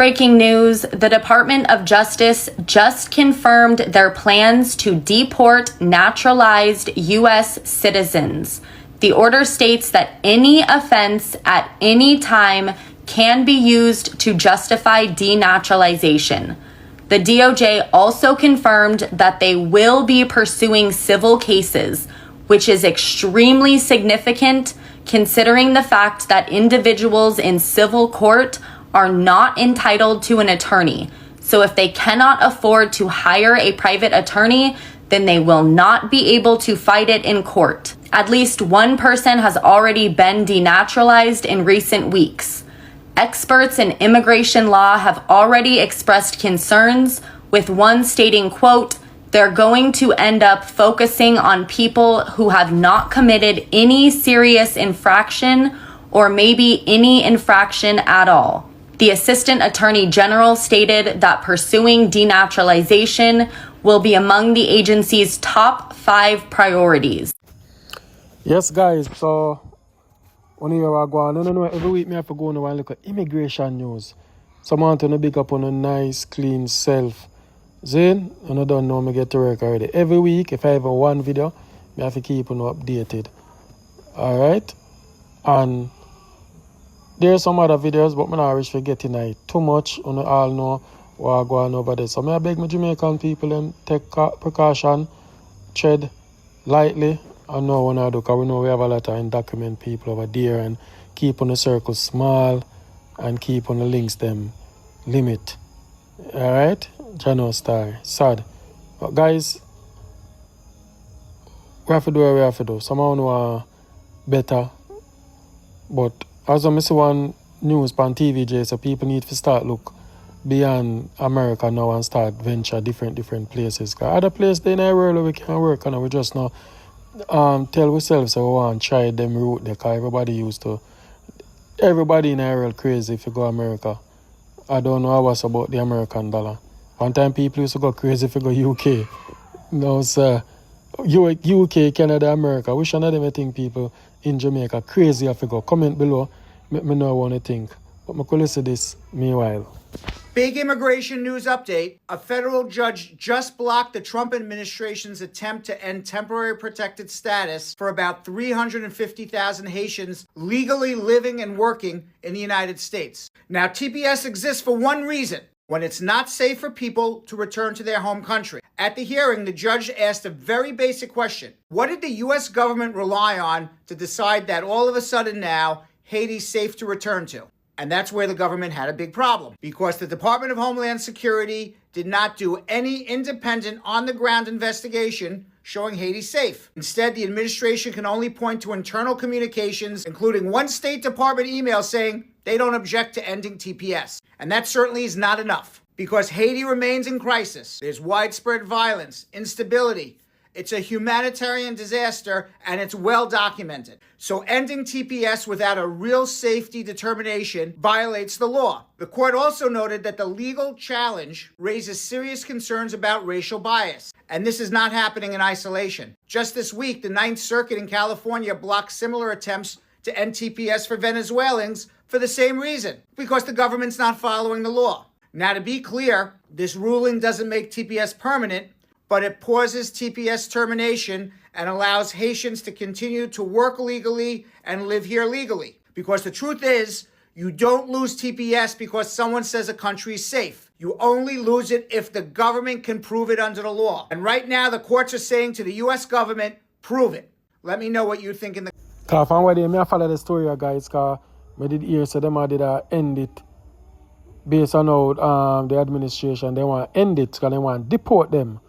Breaking news, the Department of Justice just confirmed their plans to deport naturalized U.S. citizens. The order states that any offense at any time can be used to justify denaturalization. The DOJ also confirmed that they will be pursuing civil cases, which is extremely significant considering the fact that individuals in civil court are not entitled to an attorney. So if they cannot afford to hire a private attorney, then they will not be able to fight it in court. At least one person has already been denaturalized in recent weeks. Experts in immigration law have already expressed concerns, with one stating, quote, "They're going to end up focusing on people who have not committed any serious infraction or maybe any infraction at all." The Assistant Attorney General stated that pursuing denaturalization will be among the agency's top 5 priorities. Yes, guys, so when you are going, no, every week I have to go and look at immigration news. Some want to big up on a nice, clean self. Zane, I don't know me get to work already. Every week, if I have one video, I have to keep on updated. Alright? And there are some other videos, but I don't wish for getting it too much. You all know what going over there. So I beg my Jamaican people them take precaution, tread lightly. I know when I do, because we know we have a lot of undocumented people over there, and keep on the circle small and keep on the links them limit. Alright? Jano Star. Sad. But guys, we have to do what we have to do. Somehow know better. But as I see one news on TVJ, so people need to start look beyond America now and start venture different places. Because other places in the world we can work and we just now tell ourselves that we want to try them route there, because everybody in the world crazy if you go America. I don't know what's about the American dollar. One time people used to go crazy if you go UK. No, sir. UK, Canada, America. Which one of them I think people in Jamaica crazy if you go? Comment below. Let me know what you think. But I could listen to this meanwhile. Big immigration news update. A federal judge just blocked the Trump administration's attempt to end temporary protected status for about 350,000 Haitians legally living and working in the United States. Now, TPS exists for one reason: when it's not safe for people to return to their home country. At the hearing, the judge asked a very basic question. What did the U.S. government rely on to decide that all of a sudden now Haiti's safe to return to? And that's where the government had a big problem, because the Department of Homeland Security did not do any independent on-the-ground investigation showing Haiti safe. Instead, the administration can only point to internal communications, including one State Department email saying they don't object to ending TPS. And that certainly is not enough, because Haiti remains in crisis. There's widespread violence, instability. It's a humanitarian disaster, and it's well documented. So ending TPS without a real safety determination violates the law. The court also noted that the legal challenge raises serious concerns about racial bias, and this is not happening in isolation. Just this week, the Ninth Circuit in California blocked similar attempts to end TPS for Venezuelans for the same reason, because the government's not following the law. Now, to be clear, this ruling doesn't make TPS permanent, but it pauses TPS termination and allows Haitians to continue to work legally and live here legally. Because the truth is, you don't lose TPS because someone says a country is safe. You only lose it if the government can prove it under the law. And right now, the courts are saying to the U.S. government, prove it. Let me know what you think in the... From where I follow the story, guys, because I did hear so them did end it based on how the administration, they want to end it because they want to deport them.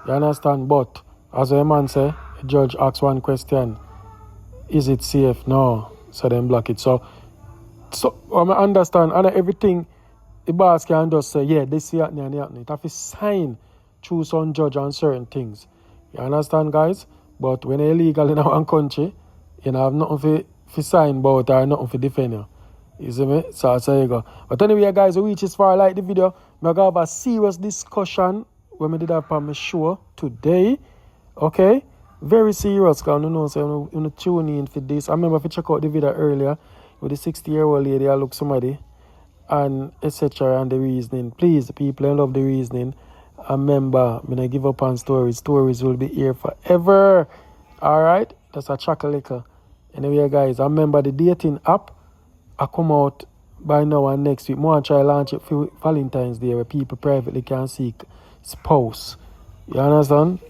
You understand? But as a man say, the judge asks one question: is it safe? No. So then block it. So I understand, and everything the boss can just say, yeah, this is happening and happening. It have to sign through some judge on certain things. You understand, guys? But when you're illegal in our country, you have nothing to sign about or nothing to defend you. You see me? So there you go. But anyway, guys, we reach as far like the video. We're going to have a serious discussion when we did have on my show today. Okay? Very serious, because you know, so you tune in for this. I remember if you check out the video earlier with the 60-year-old lady, I look somebody, and etc. and the reasoning. Please, people, I love the reasoning. And remember, I'm gonna give up on stories. Stories will be here forever. Alright? That's a chocolate. Anyway, guys, I remember the dating app. I come out by now and next week. More try launch it for Valentine's Day where people privately can seek spouse. You understand?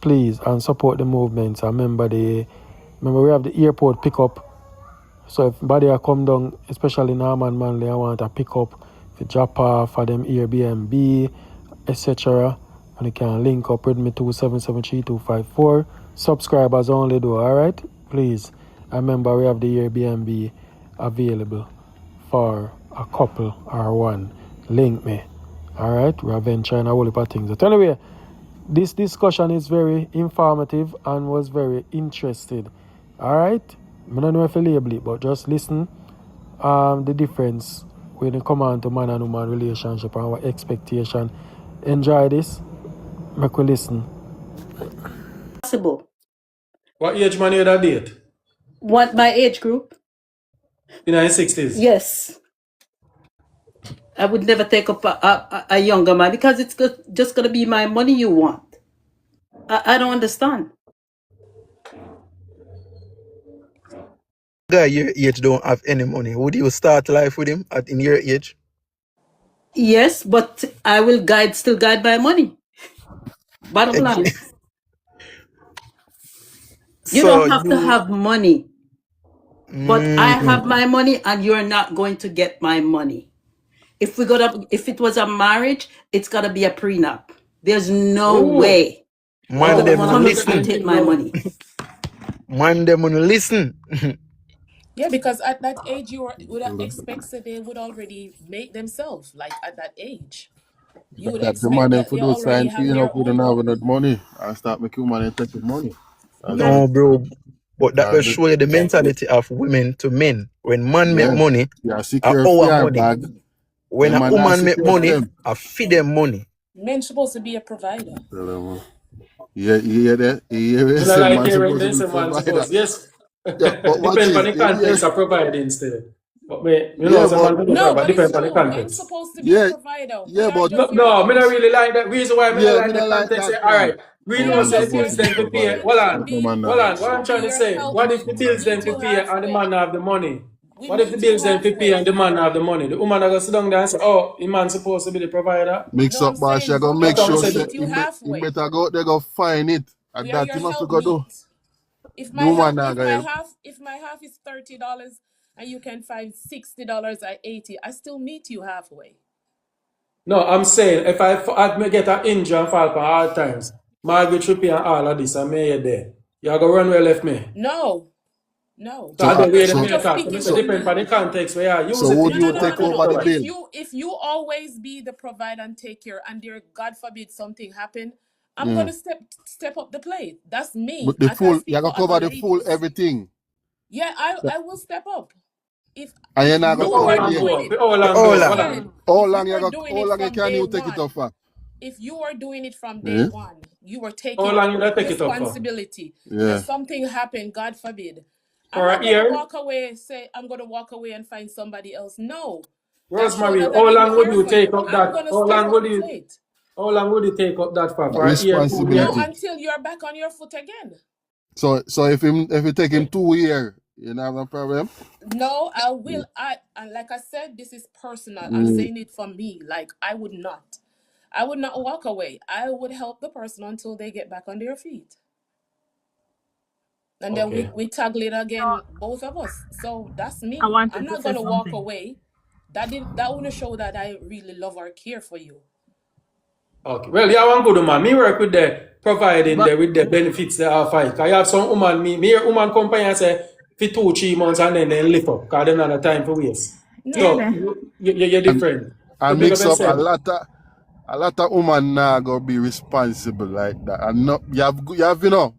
Please, and support the movements. I remember we have the airport pickup. So if somebody come down, especially in Harman Manley, I want to pick up for drop off for them Airbnb, etc. And you can link up with me 2773-254. Subscribers only though, alright? Please. I remember we have the Airbnb available for a couple or one. Link me. Alright? We are venturing a whole heap of things. But anyway, this discussion is very informative and was very interested. Alright? I don't know if I label it, but just listen the difference when it comes on to man and woman relationship and our expectation. Enjoy this. Make we listen. Possible. What age man you that date? What my age group? In the 60s? Yes. I would never take up a younger man because it's just going to be my money you want. I don't understand. Guy your age don't have any money. Would you start life with him in your age? Yes, but I will still guide by money. Bottom line. You don't have to have money. But I have my money and you're not going to get my money. If it was a marriage, it's gotta be a prenup. There's no way. Man, them Someone listen. will take my money. Man, them will listen. Yeah, because at that age, you would expect that they would already make themselves, like at that age. You would That's the expect man that for they those already sign have you their know, we own don't have money. enough money and start making money and taking money. No, bro. But that will show you the mentality of women to men. When man make money, yeah, secure our money. bag. When Them a man not woman make secure money, them. I feed them money. Men supposed to be a provider. Yeah, you hear that? You hear it? I Say like man hearing supposed to this, be man provider. supposed. Yes. Yeah, but watch Depends on this. the context of providing instead. But me, you Yeah, know, some but man No, but but it's depends on the true. Men context. supposed to be a yeah, provider. yeah, We are but just No, your me not help. really like that. Reason why me yeah, not like me the not like context. that, All man. right, we We know are say just your bills supposed to them be to pay. provider. men Hold should on, be hold on. men What I'm should be trying to your say, help. what if the We bills them meet to you pay and the halfway. man have the money? We What if the meet you bills them to pay and halfway. the man have the money? The woman are gonna sit down there and say, "Oh, the man supposed to be the provider." Mix No, I'm up, but she saying gonna we are make gonna sure say meet say you he halfway. better go there go find it. And We are that your him have to help go do. meet. If The my woman help, not gonna help. if my half is $30 and you can find $60 at 80, I still meet you halfway. No, I'm saying if I may get an injury and fall for all times, Margaret should pay and all of this, and me here there. You go run where left me. No. So I don't really pay talk. So speaking it for depends on the me. context where you use So it. would you No. take over the bill? If you always be the provider and take care, and there, God forbid, something happen, I'm gonna step up the plate. That's me. But the I can full, speak you for gonna other cover the full ladies. everything. Yeah, I will step up. If And you're not you gonna were cover the doing it, How long How I long? said, How if long you you were gonna, doing how it long from can day you take it one, off for? if you were doing it from day Yeah. one, you were How taking long you gonna take it off for? responsibility, Yeah. and something happened, God forbid. I'm For not a gonna year? walk away, say I'm gonna walk away and find somebody else. No. That shows Rosemary, that I how didn't long would care you for take you. up I'm that? gonna step up the plate. How long would you take up that for? For a year, 2 years? No, Responsibility. until you're back on your foot again. So if you take him 2 years, you don't have no problem? No, I will. And like I said, this is personal. I'm saying it for me. Like I would not walk away. I would help the person until they get back on their feet. And then we tackle it again, both of us. So that's me. I wanted I'm to not say gonna walk something. away. That wouldn't show that I really love or care for you. Okay. Well, yeah, one good man. Me work with the providing But with the benefits they offer. Cause I have some woman, me hear woman company and say for 2-3 months and then they lift up. Cause they don't have time for waste. So No. you're different. So And big up mix up yourself. a lot of women now gonna be responsible like that. And not you have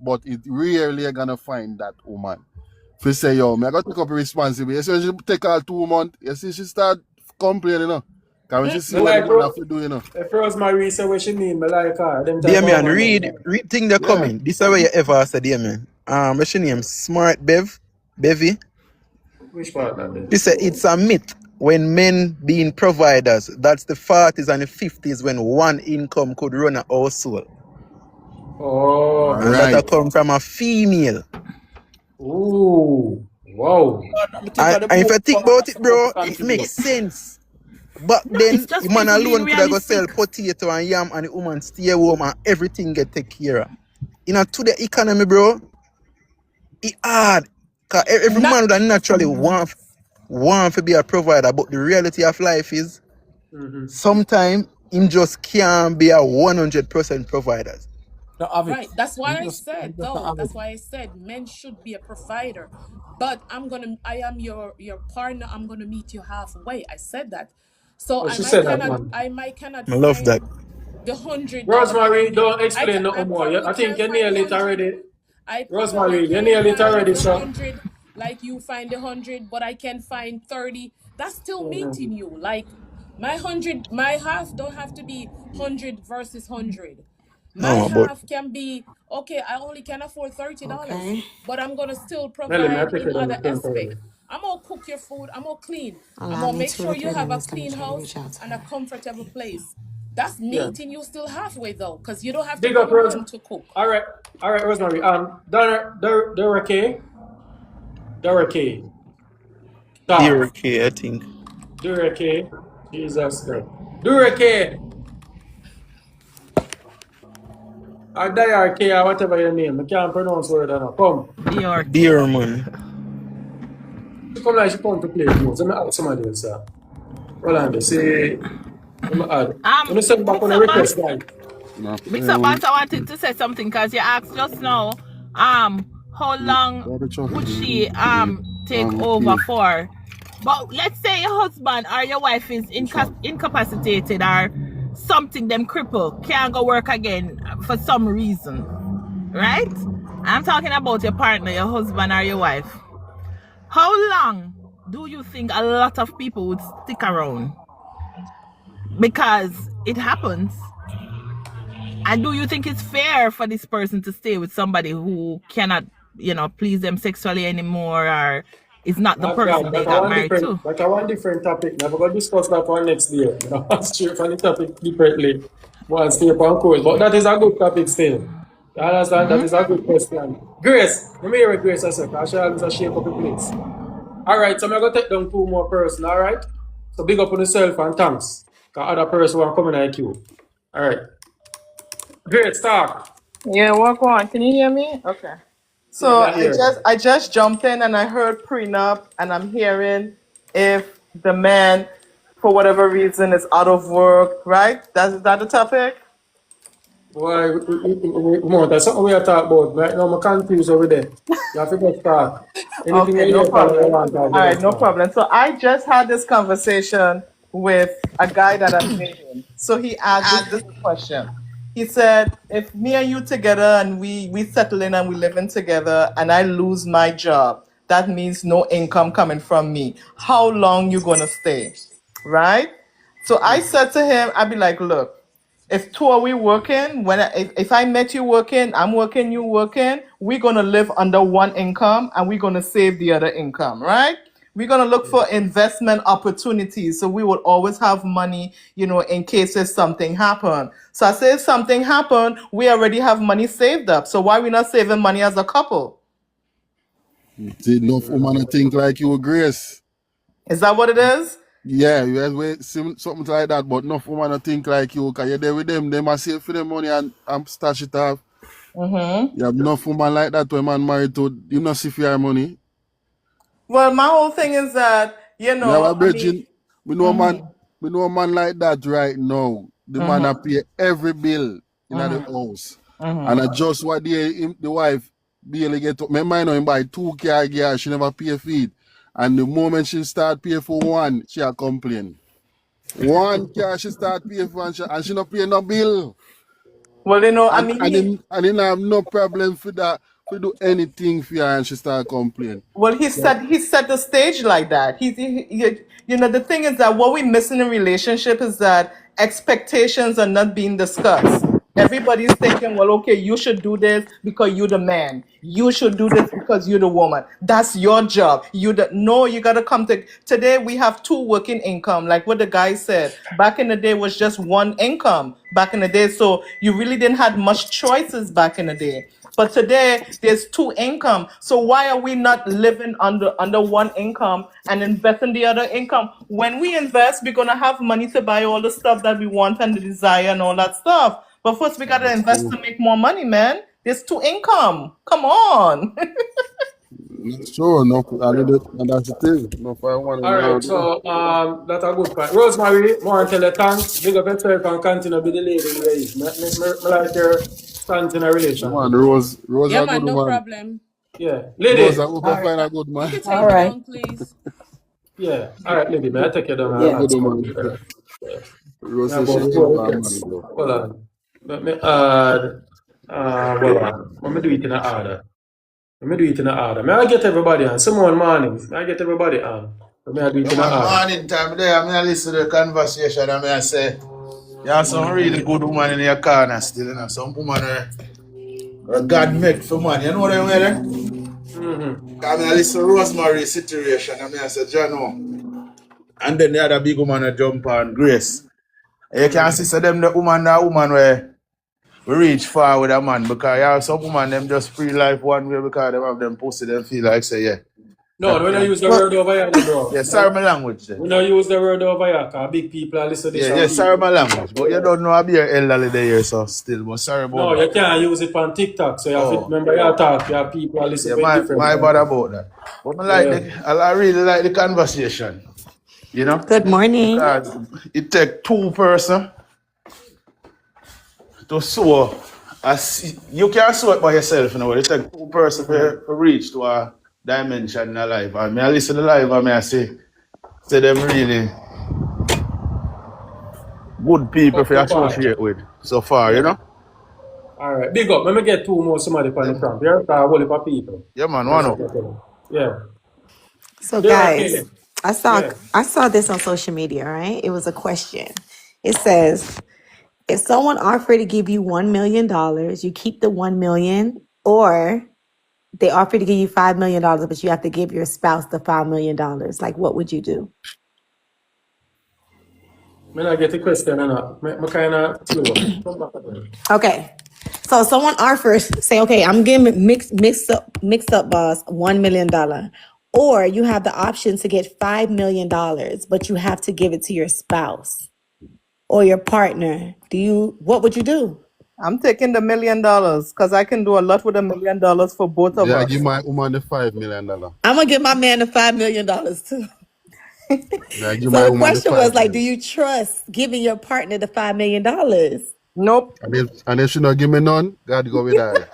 but it rarely gonna find that woman. If you say, yo, me I gotta take up responsibility. So she take all 2 months, you see she start complaining, Cause when she see Me what the like man have to do, if Rosemary say what she mean, me like her. Them type of Damien, woman. read thing that Yeah. coming. This is where you ever said Damien. What's your name? Smart Bevy. Which part of that? She said it's a myth when men being providers, that's the 40s and the 50s when one income could run a household. Oh. And Right. that come from a female. Ooh. Wow. And if you think about it, bro, it makes sense. But No, then it's just the man people being alone could have go sell realistic. potato and yam and the woman stay home and everything get taken care of. In a today economy, bro, it hard. Cause every Not man would naturally want to be a provider, but the reality of life is sometimes him just can't be a 100% provider. Not have it. right. That's why You I just said not though. have it. That's why I said men should be a provider. But I am your partner. I'm gonna meet you halfway. I said that. So Oh, she said that, man. I might cannot I love find that. the $100 Rosemary, from you. don't explain no I more. You, probably I think can't you find the nailed it 100. already. I probably Rosemary, you can't nailed it find already, the sir. 100 like you find the 100, but I can find 30. That's still meeting you. Like my half don't have to be 100 versus 100. My No, but half can be okay. I only can afford $30, Okay. but I'm gonna still Nelly, may I provide take in it on the other phone for aspect. you? I'm gonna cook your food. I'm gonna clean. I'm Allow gonna me make 2 sure to you 3 have a minutes. Let me clean try to house reach out to and a her. comfortable place. That's Yeah. meeting you still halfway though, because you don't have to Big up, come Rose. home to cook. All right, Rosemary. Dorothy. dear Stop. okay, I think. Dorothy. Jesus Christ. Dorothy. Or Diarchy or whatever your name. I can't pronounce word or not. Come. Dear DRK. man. She come like she come to play games. Let me add somebody else, sir. Hold on, they say, let me add. When you send back on Mix a up boss. request, right? No, Mix up boss, I wanted to say something because you asked just now, how long would she take over for? But let's say your husband or your wife is incapacitated or something them cripple, can't go work again for some reason. Right? I'm talking about your partner, your husband or your wife. How long do you think a lot of people would stick around? Because it happens. And do you think it's fair for this person to stay with somebody who cannot, please them sexually anymore, or is not the Not God. person they got married to? That's a one different topic. Now we're going to discuss that one next day. You know, straight from the topic differently. One stay upon cold. But that is a good topic still. You understand? That is a good question. Grace, let me hear what Grace has said. I shall just shake up the place. All right, so I'm going to take down 2 more person, all right? So big up on yourself and thanks. Because other person will come in like you. All right. Great, start. Yeah, walk on. Can you hear me? Okay. Yeah, So me here. I just jumped in and I heard prenup and I'm hearing if the man for whatever reason is out of work, right? Is that the topic? Why, that's something we are talking about. Right now, I'm confused over there. You have to go start. Anything Okay, you no hear, tell me problem. want to All get right, us no start. problem. So I just had this conversation with a guy that I'm dating. So he asked, this is the question. He said, if me and you together and we settle in and we live in together and I lose my job, that means no income coming from me. How long you gonna stay? Right? So I said to him, I'd be like, look, if two are we working, if I met you working, I'm working, you working, we're gonna live under one income and we're gonna save the other income, right? We're gonna look for investment opportunities, so we will always have money, in case if something happen. So I say if something happen, we already have money saved up. So why we not saving money as a couple? See, enough woman think like you, Grace. Is that what it is? Yeah, you have something like that, but enough woman think like you, because you're there with them, they must save for them money and stash it off. Mm-hmm. You have enough woman like that when man married to, you not see for your money. Well, my whole thing is that, Me have a I mean, virgin, we know a man like that right now. The man a pay every bill in the house. And I just what the wife barely get up. My mind on him buy 2 car gear, she never pay feed. And the moment she start pay for one, she a complain. 1 car she start pay for and she not pay no bill. well, I And mean, him have no problem for that, for do anything for her and she start complain. well, he set the stage like that. The thing is that what we miss in a relationship is that expectations are not being discussed. Everybody's thinking, well, okay, you should do this because you're the man. You should do this because you're the woman. That's your job. No, you gotta come to today we have two working income. Like what the guy said. Back in the day was just one income back in the day. So you really didn't have much choices back in the day. But today there's two income. So why are we not living under one income and investing the other income? When we invest, we're gonna have money to buy all the stuff that we want and the desire and all that stuff. But first, we gotta That's invest true. to make more money, man. There's two income. Come on. That's true. No, and that's the thing. No, for one All right, now. so that's a good point. Rosemary, more tell you thanks. Big up yourself and continue to be the lady you is. Me like your stance in a Man, relationship. Rose Yeah, a good man, no woman. problem. Yeah, Rose, I lady. hope All you right. find a good You man. can All take me right. down, please. Yeah, all right, lady, man. I take you down A and Yeah. good ask you. woman. Yeah. Rose Yeah, says but she before ain't we got a can, man, though. hold on. Let me add, hold on. Let me do it in a order. Let me do it in a order. May I get everybody on? Someone morning. May I get everybody on? Let me do it Yeah, in a man, order. morning time there, I mean, I listen to the conversation and I say, you have some really good woman in your corner still, you know. Some woman God make for man, you know what I mean? Mm-hmm. I mean, I listen to Rosemary's situation, I mean, I say, John, and then the other big woman jump on Grace. You can see so them the woman where we reach far with a man because you have some woman them just free life one way because them have them pussy, them feel like say, yeah. No, we don't use the Well, word over here, bro. Yeah, sorry my language then. We don't use the word over here because big people are listening to this Yeah, and sorry people. my language. But you don't know I be your elderly there here, so still, but sorry about No, you that. can't use it on TikTok. So you have to Oh, remember your talk. You have people are listening yeah, to it different. my bad about that. But Yeah. I really like the conversation, you know? Good morning. Because it take two person to sow. You can't sow it by yourself, you know. It take two person to reach to a dimension in a life. And me I listen to life and me I say them really good people Up to to par. associate with so far, you Yeah. know? All right. Big up. Let me get two more somebody on Yeah, the prompt. Here are a whole heap of people. yeah man, One one up. second. Yeah. So Yeah, guys, Kelly. I saw Yeah. I saw this on social media, right? It was a question. It says, if someone offered to give you $1 million, you keep the 1 million, or they offer to give you $5 million, but you have to give your spouse the $5 million. Like, what would you do? May I get the question or not? Me kind of slow. Come back again. Okay. So someone offers, say, okay, I'm giving mix up boss $1 million. Or you have the option to get $5 million, but you have to give it to your spouse or your partner. What would you do? I'm taking the $1 million because I can do a lot with $1 million for both of Yeah, give us. my woman the $5 million. I'm gonna give my man the $5 million too. Yeah, give So my the woman the question was five like, do million. you trust giving your partner the $5 million? Nope. And if she not give me none, God go with her.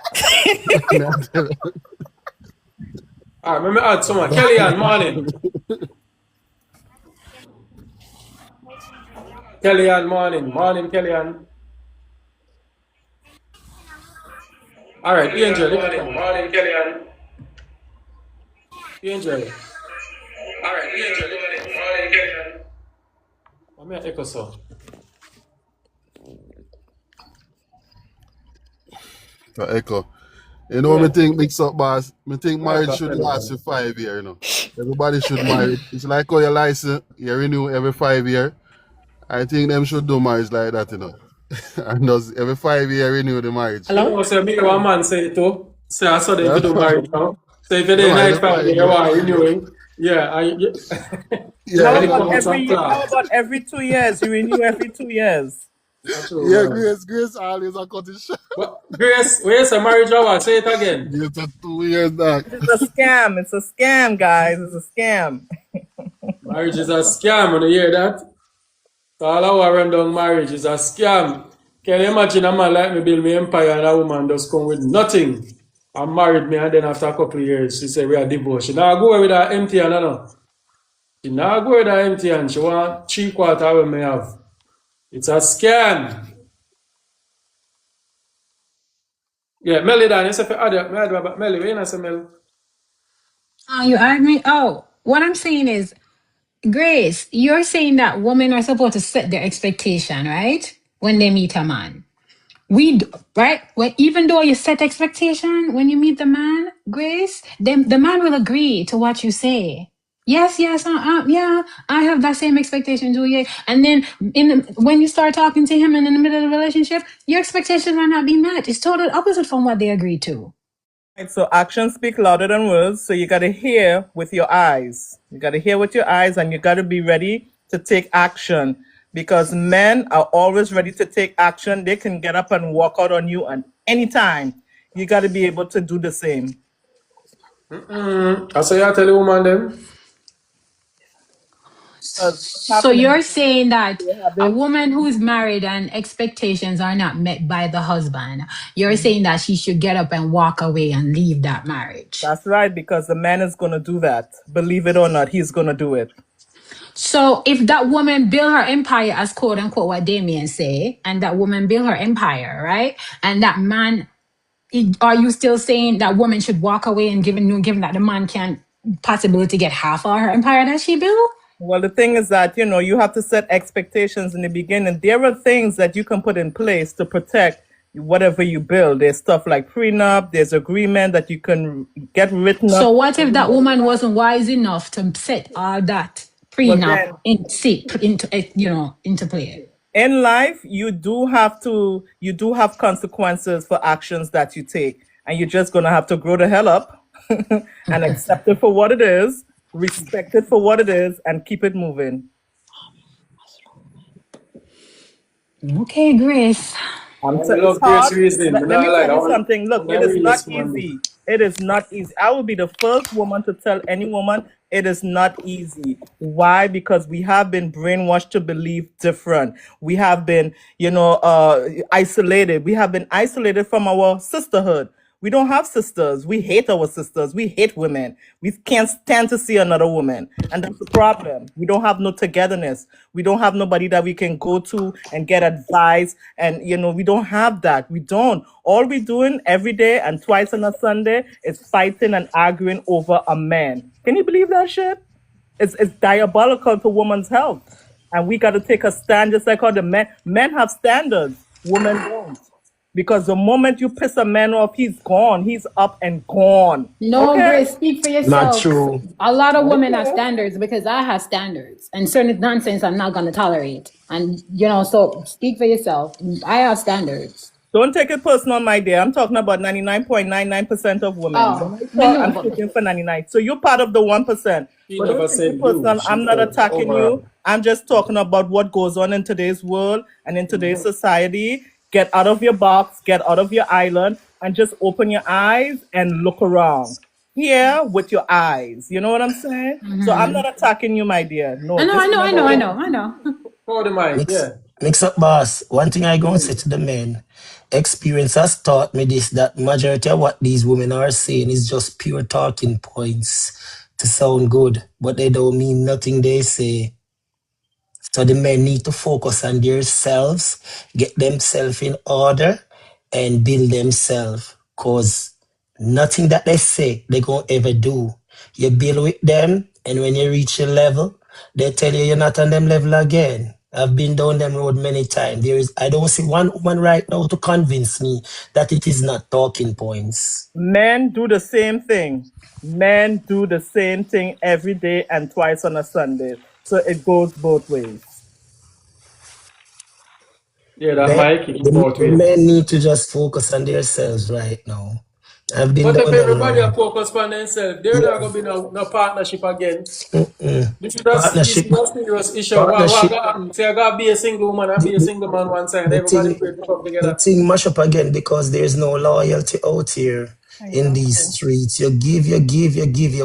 All right, let me add someone. Kellyanne, morning. Kellyanne, morning. Morning, Kellyanne. All right, Angel, if you can. Morning, Kellyanne. Angel. All right, Angel, if you can. Morning, Kellyanne. I'm here, echo so. So echo. You know what me Yeah. think mix up, boss? Me think Where I marriage got should last for Kellyanne? 5 years, you know. Everybody should marry. It's like how your license, you renew every 5 years. I think them should do marriage like that, you know. And does every 5 years renew the marriage. You Hello? know, so me one man say it too. So I saw that if Yeah, you do marriage now. So if you're yeah there man, night every family, five you years. are renewing. Yeah, Yeah, and How it about come with everybody. some how class. about every 2 years? You renew every 2 years. That's true, Yeah, man. Grace always a cut it short. But Grace, where's the marriage hour? Say it again. Give it 2 years back. It is a scam. It's a scam, guys. It's a scam. Marriage is a scam, when you hear that? All our run down marriage is a scam. Can you imagine a man like me build me empire and a woman just come with nothing? I married me and then after a couple of years, she said we are divorced. She now go with her empty and no. She now go with her empty and she want 3/4 what me have. It's a scam. Yeah, Melly Dan, you say for other, Melly, what you say, Melly? Oh, you agree? Oh, what I'm saying is, Grace, you're saying that women are supposed to set their expectation, right? When they meet a man. Right? Well, even though you set expectation when you meet the man, Grace, then the man will agree to what you say. Yes, yes, yeah, I have that same expectation too. Yeah, and then when you start talking to him and in the middle of the relationship, your expectations might not be met. It's total opposite from what they agreed to. Right, so actions speak louder than words. So you got to hear with your eyes. You got to hear with your eyes, and you got to be ready to take action, because men are always ready to take action. They can get up and walk out on you at any time. You got to be able to do the same. I say I tell the woman them. What's So happening? you're saying that They're a having, woman who is married and expectations are not met by the husband, you're saying that she should get up and walk away and leave that marriage. that's right, because the man is going to do that. Believe it or not, he's going to do it. So if that woman build her empire, as quote unquote what Damien say, and that woman build her empire, right? And that man, are you still saying that woman should walk away and given that the man can possibility get half of her empire that she built? Well, the thing is that, you have to set expectations in the beginning. There are things that you can put in place to protect whatever you build. There's stuff like prenup, there's agreement that you can get written So up. what if that woman wasn't wise enough to set all that Well, prenup then into play? in life, you do have consequences for actions that you take. And you're just going to have to grow the hell up and accept it for what it is, respect it for what it is, and keep it moving. Okay, Grace. I It's love Grace hard. reasoning. But Let not me like tell that you one. something. Look, I'm it not is not realist man. easy. It is not easy. I will be the first woman to tell any woman it is not easy. Why? Because we have been brainwashed to believe different. We have been, isolated. We have been isolated from our sisterhood. We don't have sisters. We hate our sisters. We hate women. We can't stand to see another woman. And that's the problem. We don't have no togetherness. We don't have nobody that we can go to and get advice. And, we don't have that. We don't. All we're doing every day and twice on a Sunday is fighting and arguing over a man. Can you believe that shit? It's diabolical to women's health. And we got to take a stand just like how the men have standards. Women don't. Because the moment you piss a man off, he's gone. He's up and gone. No, Okay? Grace, speak for Not yourself. true. A lot of women have Okay. standards because I have standards, and certain nonsense I'm not going to tolerate. And, so speak for yourself. I have standards. Don't take it personal, my dear. I'm talking about 99.99% of women. When Oh, I me talk, know, I'm but speaking for 99. So you're part of the 1%. She But don't never take it said you. personal. She I'm not said attacking you. overall. I'm just talking about what goes on in today's world and in today's society. Get out of your box, get out of your island, and just open your eyes and look around. Here with your eyes. You know what I'm saying? So I'm not attacking you, my dear. No, I know, this I is know, I not know, what I we're know, doing. I know. Oh, the mic, Mix yeah. mix up boss. One thing I gonna say to the men, experience has taught me this that majority of what these women are saying is just pure talking points to sound good, but they don't mean nothing they say. So the men need to focus on themselves, get themselves in order, and build themselves. Cause nothing that they say they gonna ever do. You build with them, and when you reach a level, they tell you you're not on them level again. I've been down them road many times. I don't see one woman right now to convince me that it is not talking points. Men do the same thing. Men do the same thing every day and twice on a Sunday. So it goes both ways. Yeah, that Men, mic is the, both the ways. men need to just focus on themselves right now. I've been But if down them everybody are road. focused on themselves, there not Yeah. gonna be no partnership again. Mm-mm. This Partnership, is a serious issue. What partnership. got happen? Say I gotta be a single woman and The, be a the, single man one side. the Everybody thing, agree to come the together. thing mash up again because there's no loyalty out here in these Exactly. streets. You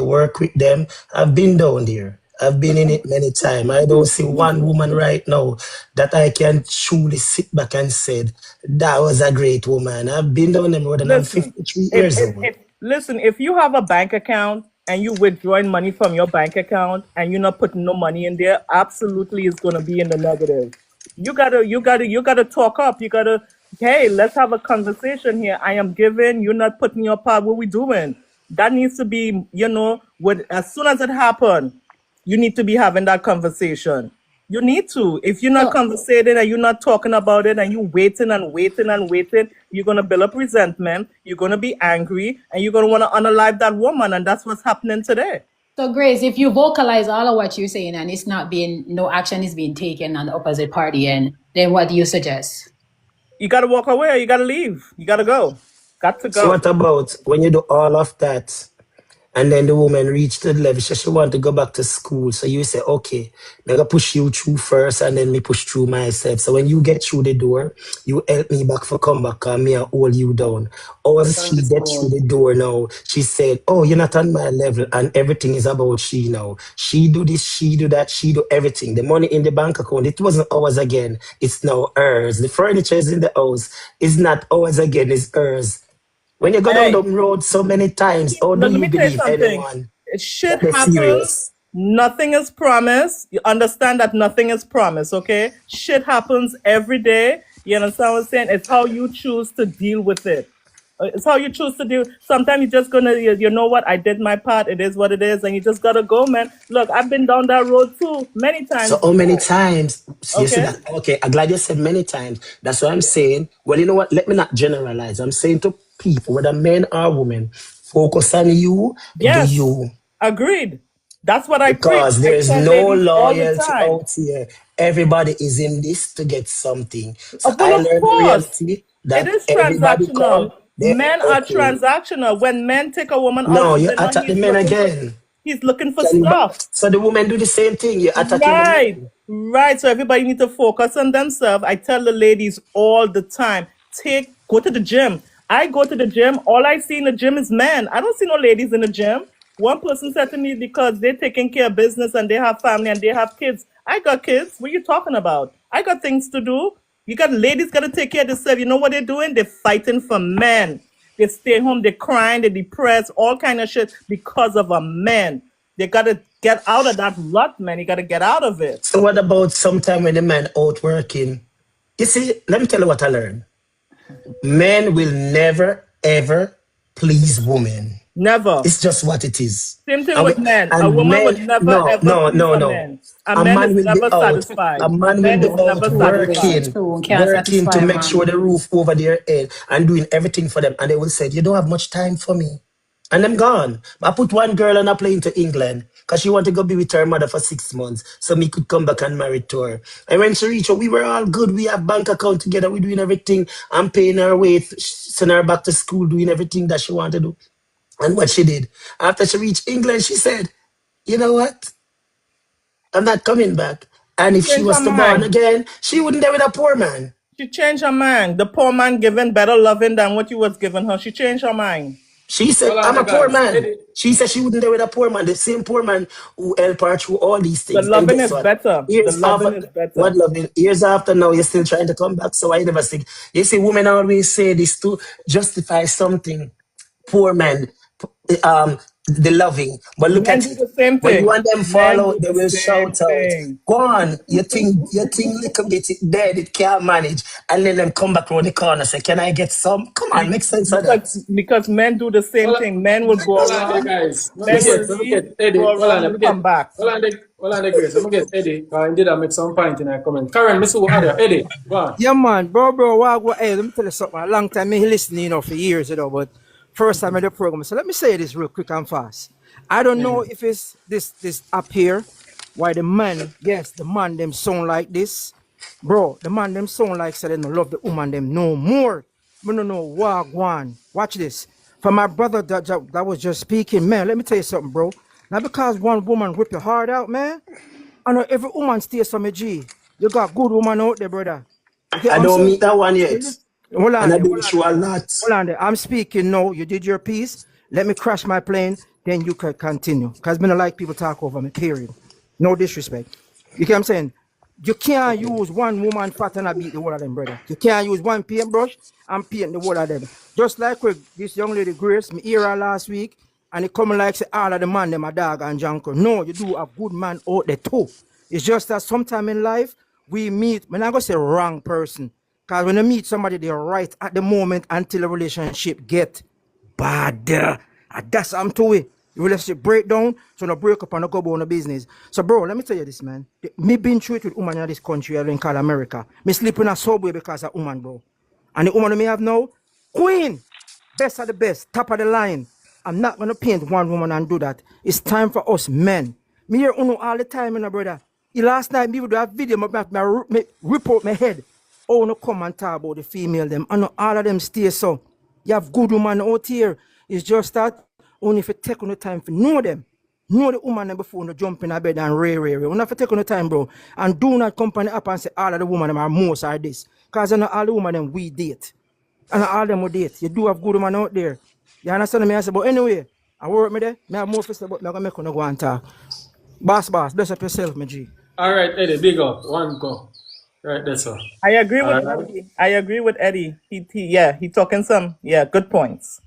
work with them. I've been down there. I've been in it many times. I don't see one woman right now that I can truly sit back and said that was a great woman. I've been down them road and I'm Listen, 53 years old. if you have a bank account and you withdrawing money from your bank account and you're not putting no money in there, absolutely it's gonna be in the negative. You gotta talk up. You gotta, hey, let's have a conversation here. I am giving, you're not putting your part. What we doing? That needs to be, as soon as it happens, you need to be having that conversation. You need to. If you're not conversating and you're not talking about it and you're waiting and waiting and waiting, you're going to build up resentment. You're going to be angry and you're going to want to unalive that woman. And that's what's happening today. So, Grace, if you vocalize all of what you're saying and it's not being, no action is being taken on the opposite party, and then what do you suggest? You got to walk away or you got to leave. You got to go. Got to go. So what about when you do all of that and then the woman reached the level, she want to go back to school. So you say, okay, I'm going to push you through first and then me push through myself. So when you get through the door, you help me back for come back and me and hold you down. Or as she get through the door now, she said, oh, you're not on my level and everything is about she now. She do this, she do that, she do everything. The money in the bank account, it wasn't ours again. It's now hers. The furniture is in the house. It's not ours again, it's hers. When you go down the road so many times, how do Let you me tell you believe something. anyone? Shit That is happens. serious. Nothing is promised. You understand that nothing is promised, okay? Shit happens every day. You understand what I'm saying? It's how you choose to deal with it. It's how you choose to deal. Sometimes you're just gonna, you know what? I did my part. It is what it is, and you just gotta go, man. Look, I've been down that road too many times. So how many times? You see Okay. that? Okay, I'm glad you said many times. That's what I'm saying. Well, you know what? Let me not generalize. I'm saying to people, whether men or women, focus on you, Yes. do you. Agreed. That's what I preach. Because I there's tell no ladies all the loyalty time. out here. Everybody is in this to get something. So Well, I of learned the course, reality it that is everybody come, transactional. they Men are okay. transactional. When men take a woman No, out, you then attack the he's men looking for, again. he's looking for Can you stuff. so the women do the same thing. You're attacking the Right, men. right. So everybody need to focus on themselves. I tell the ladies all the time, go to the gym. I go to the gym. All I see in the gym is men. I don't see no ladies in the gym. One person said to me, because they're taking care of business and they have family and they have kids. I got kids. What are you talking about? I got things to do. You got ladies got to take care of themselves. You know what they're doing? They're fighting for men. They stay home, they're crying, they're depressed, all kind of shit because of a man. They gotta get out of that rut, man. You gotta get out of it. So what about sometime when the man out working? You see, let me tell you what I learned. Men will never ever please women. Never. It's just what it is. Same thing And, with men. A and woman would men, never ever please a no. man. A A man man is will be never out. satisfied. A A man will man be is out never satisfied. working to make sure the roof over their head and doing everything for them. And they will say, you don't have much time for me. And them gone. I put one girl on a plane to England because she wanted to go be with her mother for 6 months so me could come back and marry to her. And when she reached her, we were all good. We have bank account together. We're doing everything. I'm paying her way, send her back to school, doing everything that she wanted to do. And what she did, after she reached England, she said, you know what? I'm not coming back. And if she Change her was to born mind. again, she wouldn't dare with a poor man. She changed her mind. The poor man giving better loving than what you was giving her. She changed her mind. She said, I'm a poor man. She said she wouldn't dare with a poor man. The same poor man who helped her through all these The things. And loving guess is what? better. The Years loving after, is better. what loving? Years after now, you're still trying to come back. So I never think. You see, women always say this to justify something. Poor man, the loving. But look Men at do it. the same When thing. you want them fall Men do out, they the will same shout out. thing. Go on, you think little bit it dead, it can't manage. And then them come back around the corner and say, can I get some? Come on, make sense of that. Because men do the same thing. Men will go around. Guys. Men will leave, Eddie. go around and come back. Hold on the grace. Let me get Eddie. Because I did make some point in a comment. Karen, Miss Eddie, go on. Yeah, man, hey, let me tell you something. A long time me listening, for years, but first time I the program. So let me say this real quick and fast. I don't know if it's this up here, why the man, yes, the man them sound like this, bro. The man them sound like say they don't love the woman them no more. Me no know wagwan. Watch this. For my brother that was just speaking, man. Let me tell you something, bro. Now because one woman rip your heart out, man. I know every woman stays from a G. You got good woman out there, brother. You get I what I'm don't saying? meet that one yet. Hold on And I there, do the show a lot. hold on there. I'm speaking now. You did your piece. Let me crash my plane, then you can continue. Because I don't like people talk over me, period. No disrespect. You get what I'm saying? You can't use one woman fat and I beat the whole of them, brother. You can't use one paintbrush and paint the whole of them. Just like with this young lady Grace, me hear her last week, and it come like say all of the man them a dog and junker. No, you do a good man out there too. It's just that sometime in life we meet, I'm not gonna say wrong person. Because when you meet somebody, they're right at the moment until the relationship get bad. That's I'm to it. The relationship break down, so no break up and no go about no business. So, bro, let me tell you this, man. Me been through it with woman in this country, I call America. Me sleep in a subway because of woman, bro. And the woman me have now, queen, best of the best, top of the line. I'm not gonna paint one woman and do that. It's time for us men. Me hear Uno all the time, you know, brother. Last night, me would do a video, me rip out my head. Oh, no come and talk about the female them. I know all of them stay so. You have good woman out here. It's just that only if you take on the time to know them. Know the woman them before you jump in a bed and ray. You have to take on the time, bro. And do not company up and say all of the women them are most are this. Because I know all the women them we date. And all of them we date. You do have good women out there. You understand me? I say, but anyway, I work me there. I have more to say, but I'm going to make you go and talk. Boss, bless up yourself, my G. All right, Eddie, big up. One go. Right, that's all. I agree with All right. Eddie. I agree with Eddie. He talking some good points.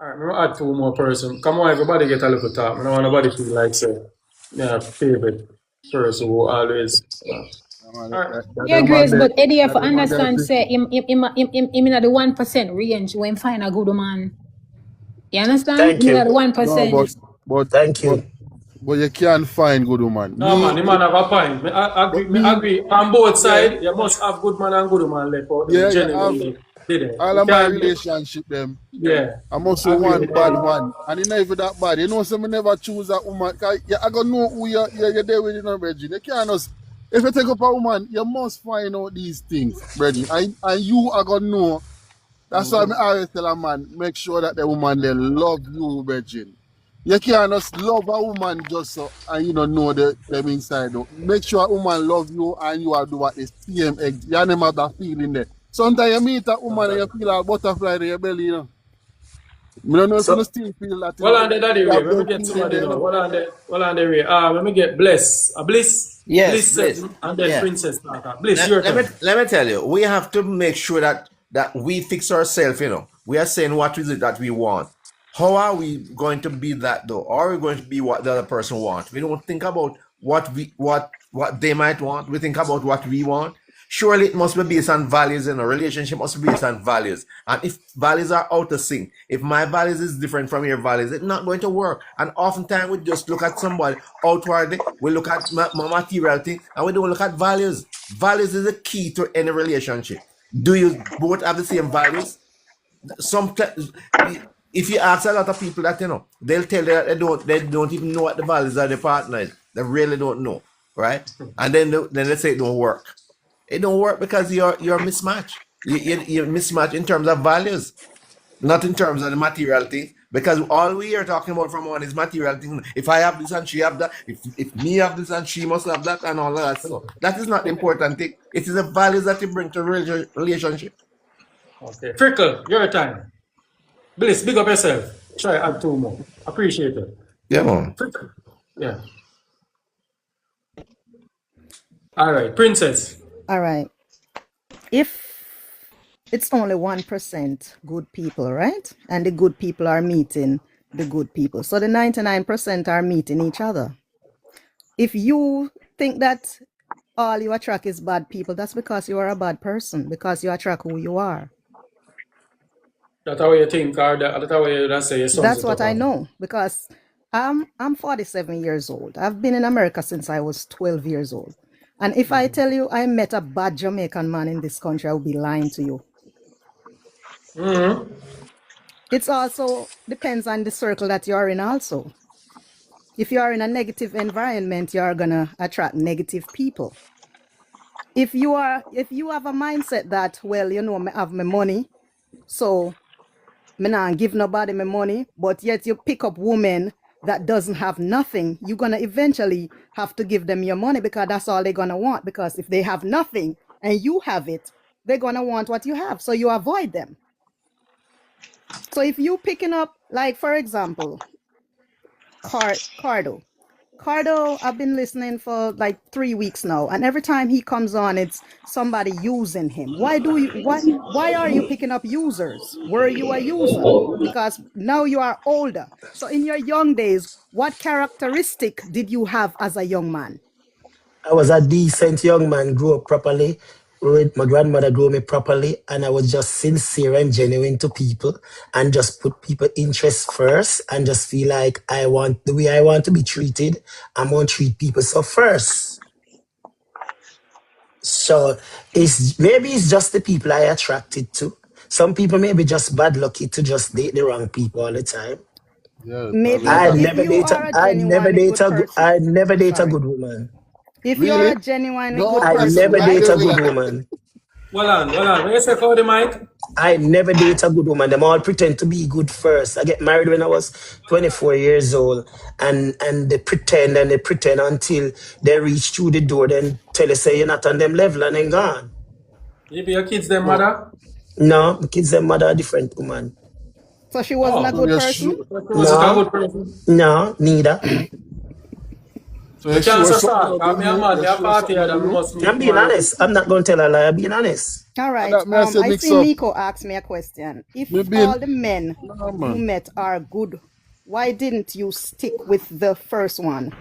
All right, I'm going to add two more person. Come on, everybody get a little talk. I don't want nobody feel like, say, yeah, favorite person who always. All right. Yeah, Grace, but Eddie, have to That man there, understand, say, him in the 1% range when find a good man. You understand? Thank Him in you. the no, 1%. Thank you. but you can't find good woman. No, man, the man have a point. But Me me, agree. On both yeah, sides, you must have good man and good man left out there. yeah, you have Genuinely did it. all You of my can't, relationship them. yeah, I'm also agree one with bad Eddie. one. And it's not even that bad. You know, so me never choose a woman. Cause I gotta know who you're there with, you know, Reggie. You can't just, if you take up a woman, you must find out these things, Reggie. And you are gonna know. That's why I always tell a man, make sure that the woman they love you, Reggie. You can't just love a woman just so and you don't know them inside. Though. Make sure a woman love you and you are doing the same. You never have that feeling there. Sometimes you meet a woman and you feel a butterfly in your belly, you know. I don't know if you So still feel that, you Well, know. on the daddy You Ray, have let me them get feeling somebody there, you now. know. Well, on the Ray. Let me get Bless. Yes, Bliss Bliss. 7, and then Yeah. Princess Tata. Bliss, your let me turn. let me tell you, we have to make sure that we fix ourselves. We are saying what is it that we want. How are we going to be that though? Or are we going to be what the other person wants? We don't think about what they might want. We think about what we want. Surely it must be based on values, and a relationship must be based on values. And if values are out of sync, if my values is different from your values, it's not going to work. And oftentimes we just look at somebody outwardly, we look at material things, and we don't look at values. Values is the key to any relationship. Do you both have the same values? Sometimes, if you ask a lot of people that they'll tell you that they don't even know what the values of their partner is. They really don't know, right? And then they say it don't work. It don't work because you're mismatched. You're mismatched in terms of values, not in terms of the material things. Because all we are talking about from one is material things. If I have this and she have that, if me have this and she must have that and all of that. So that is not the important thing. It is the values that you bring to relationship. Okay. Frickle, your time. Bliss, big up yourself. Try add two more. Appreciate it. Yeah, man. Frickle. Yeah. All right. Princess. All right. If it's only 1% good people, right? And the good people are meeting the good people. So the 99% are meeting each other. If you think that all you attract is bad people, that's because you are a bad person, because you attract who you are. That's how you think, or that's how you say your sums That's it up. what I know, because I'm 47 years old. I've been in America since I was 12 years old. And if I tell you I met a bad Jamaican man in this country, I would be lying to you. It's also depends on the circle that you're in also. If you are in a negative environment, you're gonna attract negative people. If you have a mindset that, well, I have my money, so me not give nobody my money, but yet you pick up women that doesn't have nothing, you're gonna eventually have to give them your money, because that's all they're gonna want. Because if they have nothing and you have it, they're gonna want what you have, so you avoid them. So if you picking up, like, for example, Cardo. Cardo, I've been listening for like 3 weeks now, and every time he comes on, it's somebody using him. Why are you picking up users? Were you a user? Because now you are older. So in your young days, what characteristic did you have as a young man? I was a decent young man, grew up properly. with my grandmother grew me properly, and I was just sincere and genuine to people, and just put people interest first, and just feel like I want the way I want to be treated. I'm gonna treat people so first. So it's just the people I attracted to. Some people may be just bad lucky to just date the wrong people all the time. Yeah, Maybe probably I if, that. if never you date are a genuinely good person, I never date a sorry. good woman. If you are Really? a genuinely good No, I listen, person, never me right? date a tell you. good woman. Hold on. When you say call the mic, I never date a good woman. Them all pretend to be good first. I get married when I was 24 years old, and they pretend until they reach through the door, then tell you say you're not on them level and then gone. you be your kids their So, mother. No, the kids and mother are different woman. So she wasn't a Oh, so good you're person? sure? so she wasn't a No, good person. no, neither. So We you're can't sure say something sorry. about the Cause me a youth? man, You're me a sure 40 something year about the that we youth? must I'm meet being more. honest. I'm not gonna tell a lie. I'm being honest. All And right. that man say I mix see up. Nico asked me a question. Me If been, all the men no you man. met are good, why didn't you stick with the first one?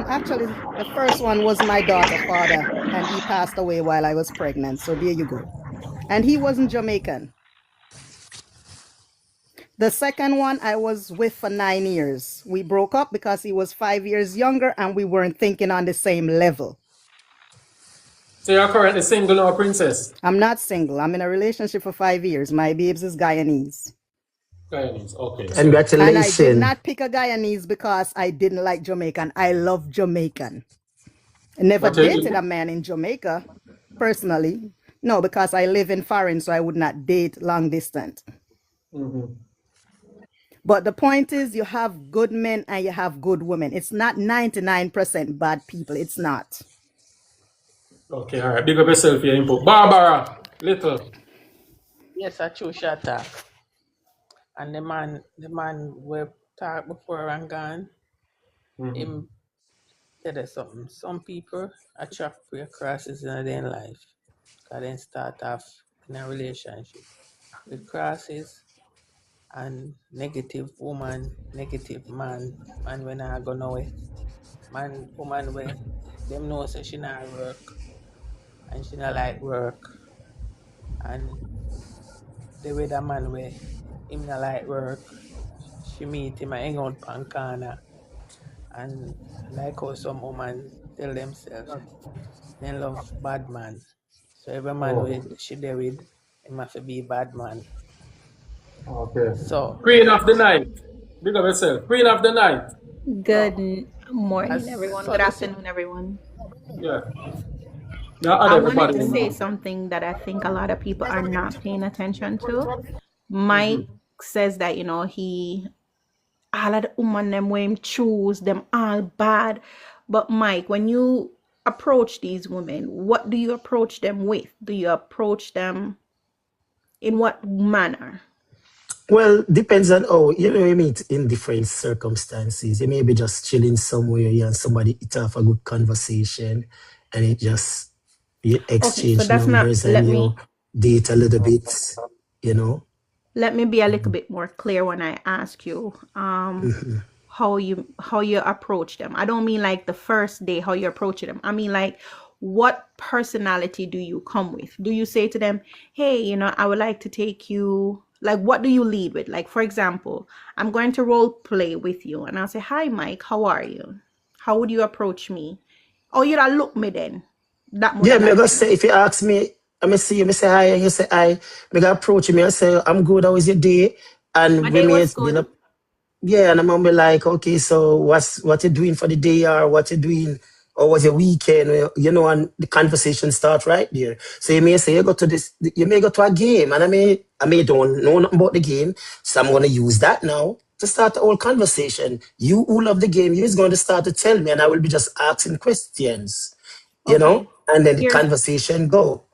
Actually, the first one was my daughter father, and he passed away while I was pregnant. So there you go. And he wasn't Jamaican. The second one I was with for 9 years. We broke up because he was 5 years younger and we weren't thinking on the same level. So you're currently single now, princess. I'm not single. I'm in a relationship for 5 years. My babes is Guyanese. Guyanese. Okay, so And I did Congratulations. not pick a Guyanese because I didn't like Jamaican. I love Jamaican. I never what you dated a eat? man in Jamaica, personally. No, because I live in foreign, so I would not date long distance. Mm-hmm. But the point is, you have good men and you have good women. It's not 99% bad people. It's not. Okay, all right. Big up yourself for your input. Barbara, little. Yes, I choose shot talk. And the man we talk before and gone, Mm-hmm. him tell us something. Some people attract for crosses in their life. Cause then start off in a relationship with crosses and negative woman, negative man, man when I go nowhere. Man woman where them know say she not work and she not like work and the way that man where him not like work, she meet him and hang out pan corner and like how some woman tell themselves they love bad man. So every man Oh, with she there with him have to be bad man. okay. So Queen of the night. Big up yourself. Queen of the night. so Morning, as everyone. so Good the sit afternoon, everyone. Yeah. Now add I wanted everybody to in, say man. something that I think a lot of people are not paying attention to. Mm-hmm. Mike says that, he all of the woman them way him choose, them all bad. But Mike, when you approach these women, what do you approach them with? Do you approach them in what manner? Well, depends on how you meet in different circumstances. You may be just chilling somewhere, you and somebody it off a good conversation, and it just you Okay, so exchange that's not numbers and you date a little bit, you know. let me be a little bit more clear when I ask you Mhm. how you approach them. I don't mean like the first day how you approach them. I mean like what personality do you come with? Do you say to them, "Hey, I would like to take you," like what do you lead with? Like for example, I'm going to role play with you and I'll say, "Hi Mike, how are you?" How would you approach me? Oh, you don't look me then. That would Yeah, I me like gonna to know. say if you ask me, I may see you, me say hi, and you say hi. Me gonna approach you, me and say I'm good. How was your day? My And we day may was build good. up. Yeah, and I'm gonna be like, okay, so what you doing for the day, or what you doing, or was your weekend? And the conversation start right there. So you may say you may go to a game, and I may don't know nothing about the game, so I'm gonna use that now to start the whole conversation. You who love the game, you is going to start to tell me, and I will be just asking questions, Okay. and then the Here's conversation go.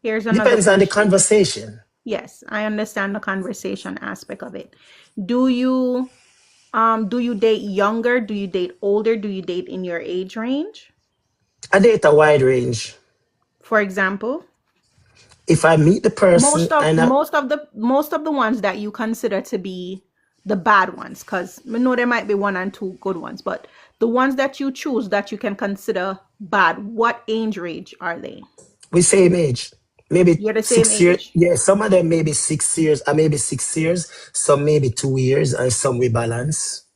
here's another Depends on the question. conversation. Yes, I understand the conversation aspect of it. Do you do you date younger? Do you date older? Do you date in your age range? I date a wide range. For example, If I meet the person most of and most of the ones that you consider to be the bad ones, because I know there might be one and two good ones, but the ones that you choose that you can consider bad, what age range are they? We same age. Maybe You're the same 6 years. age. Yeah, some of them maybe 6 years, maybe 6 years. Some maybe 2 years, and some we balance.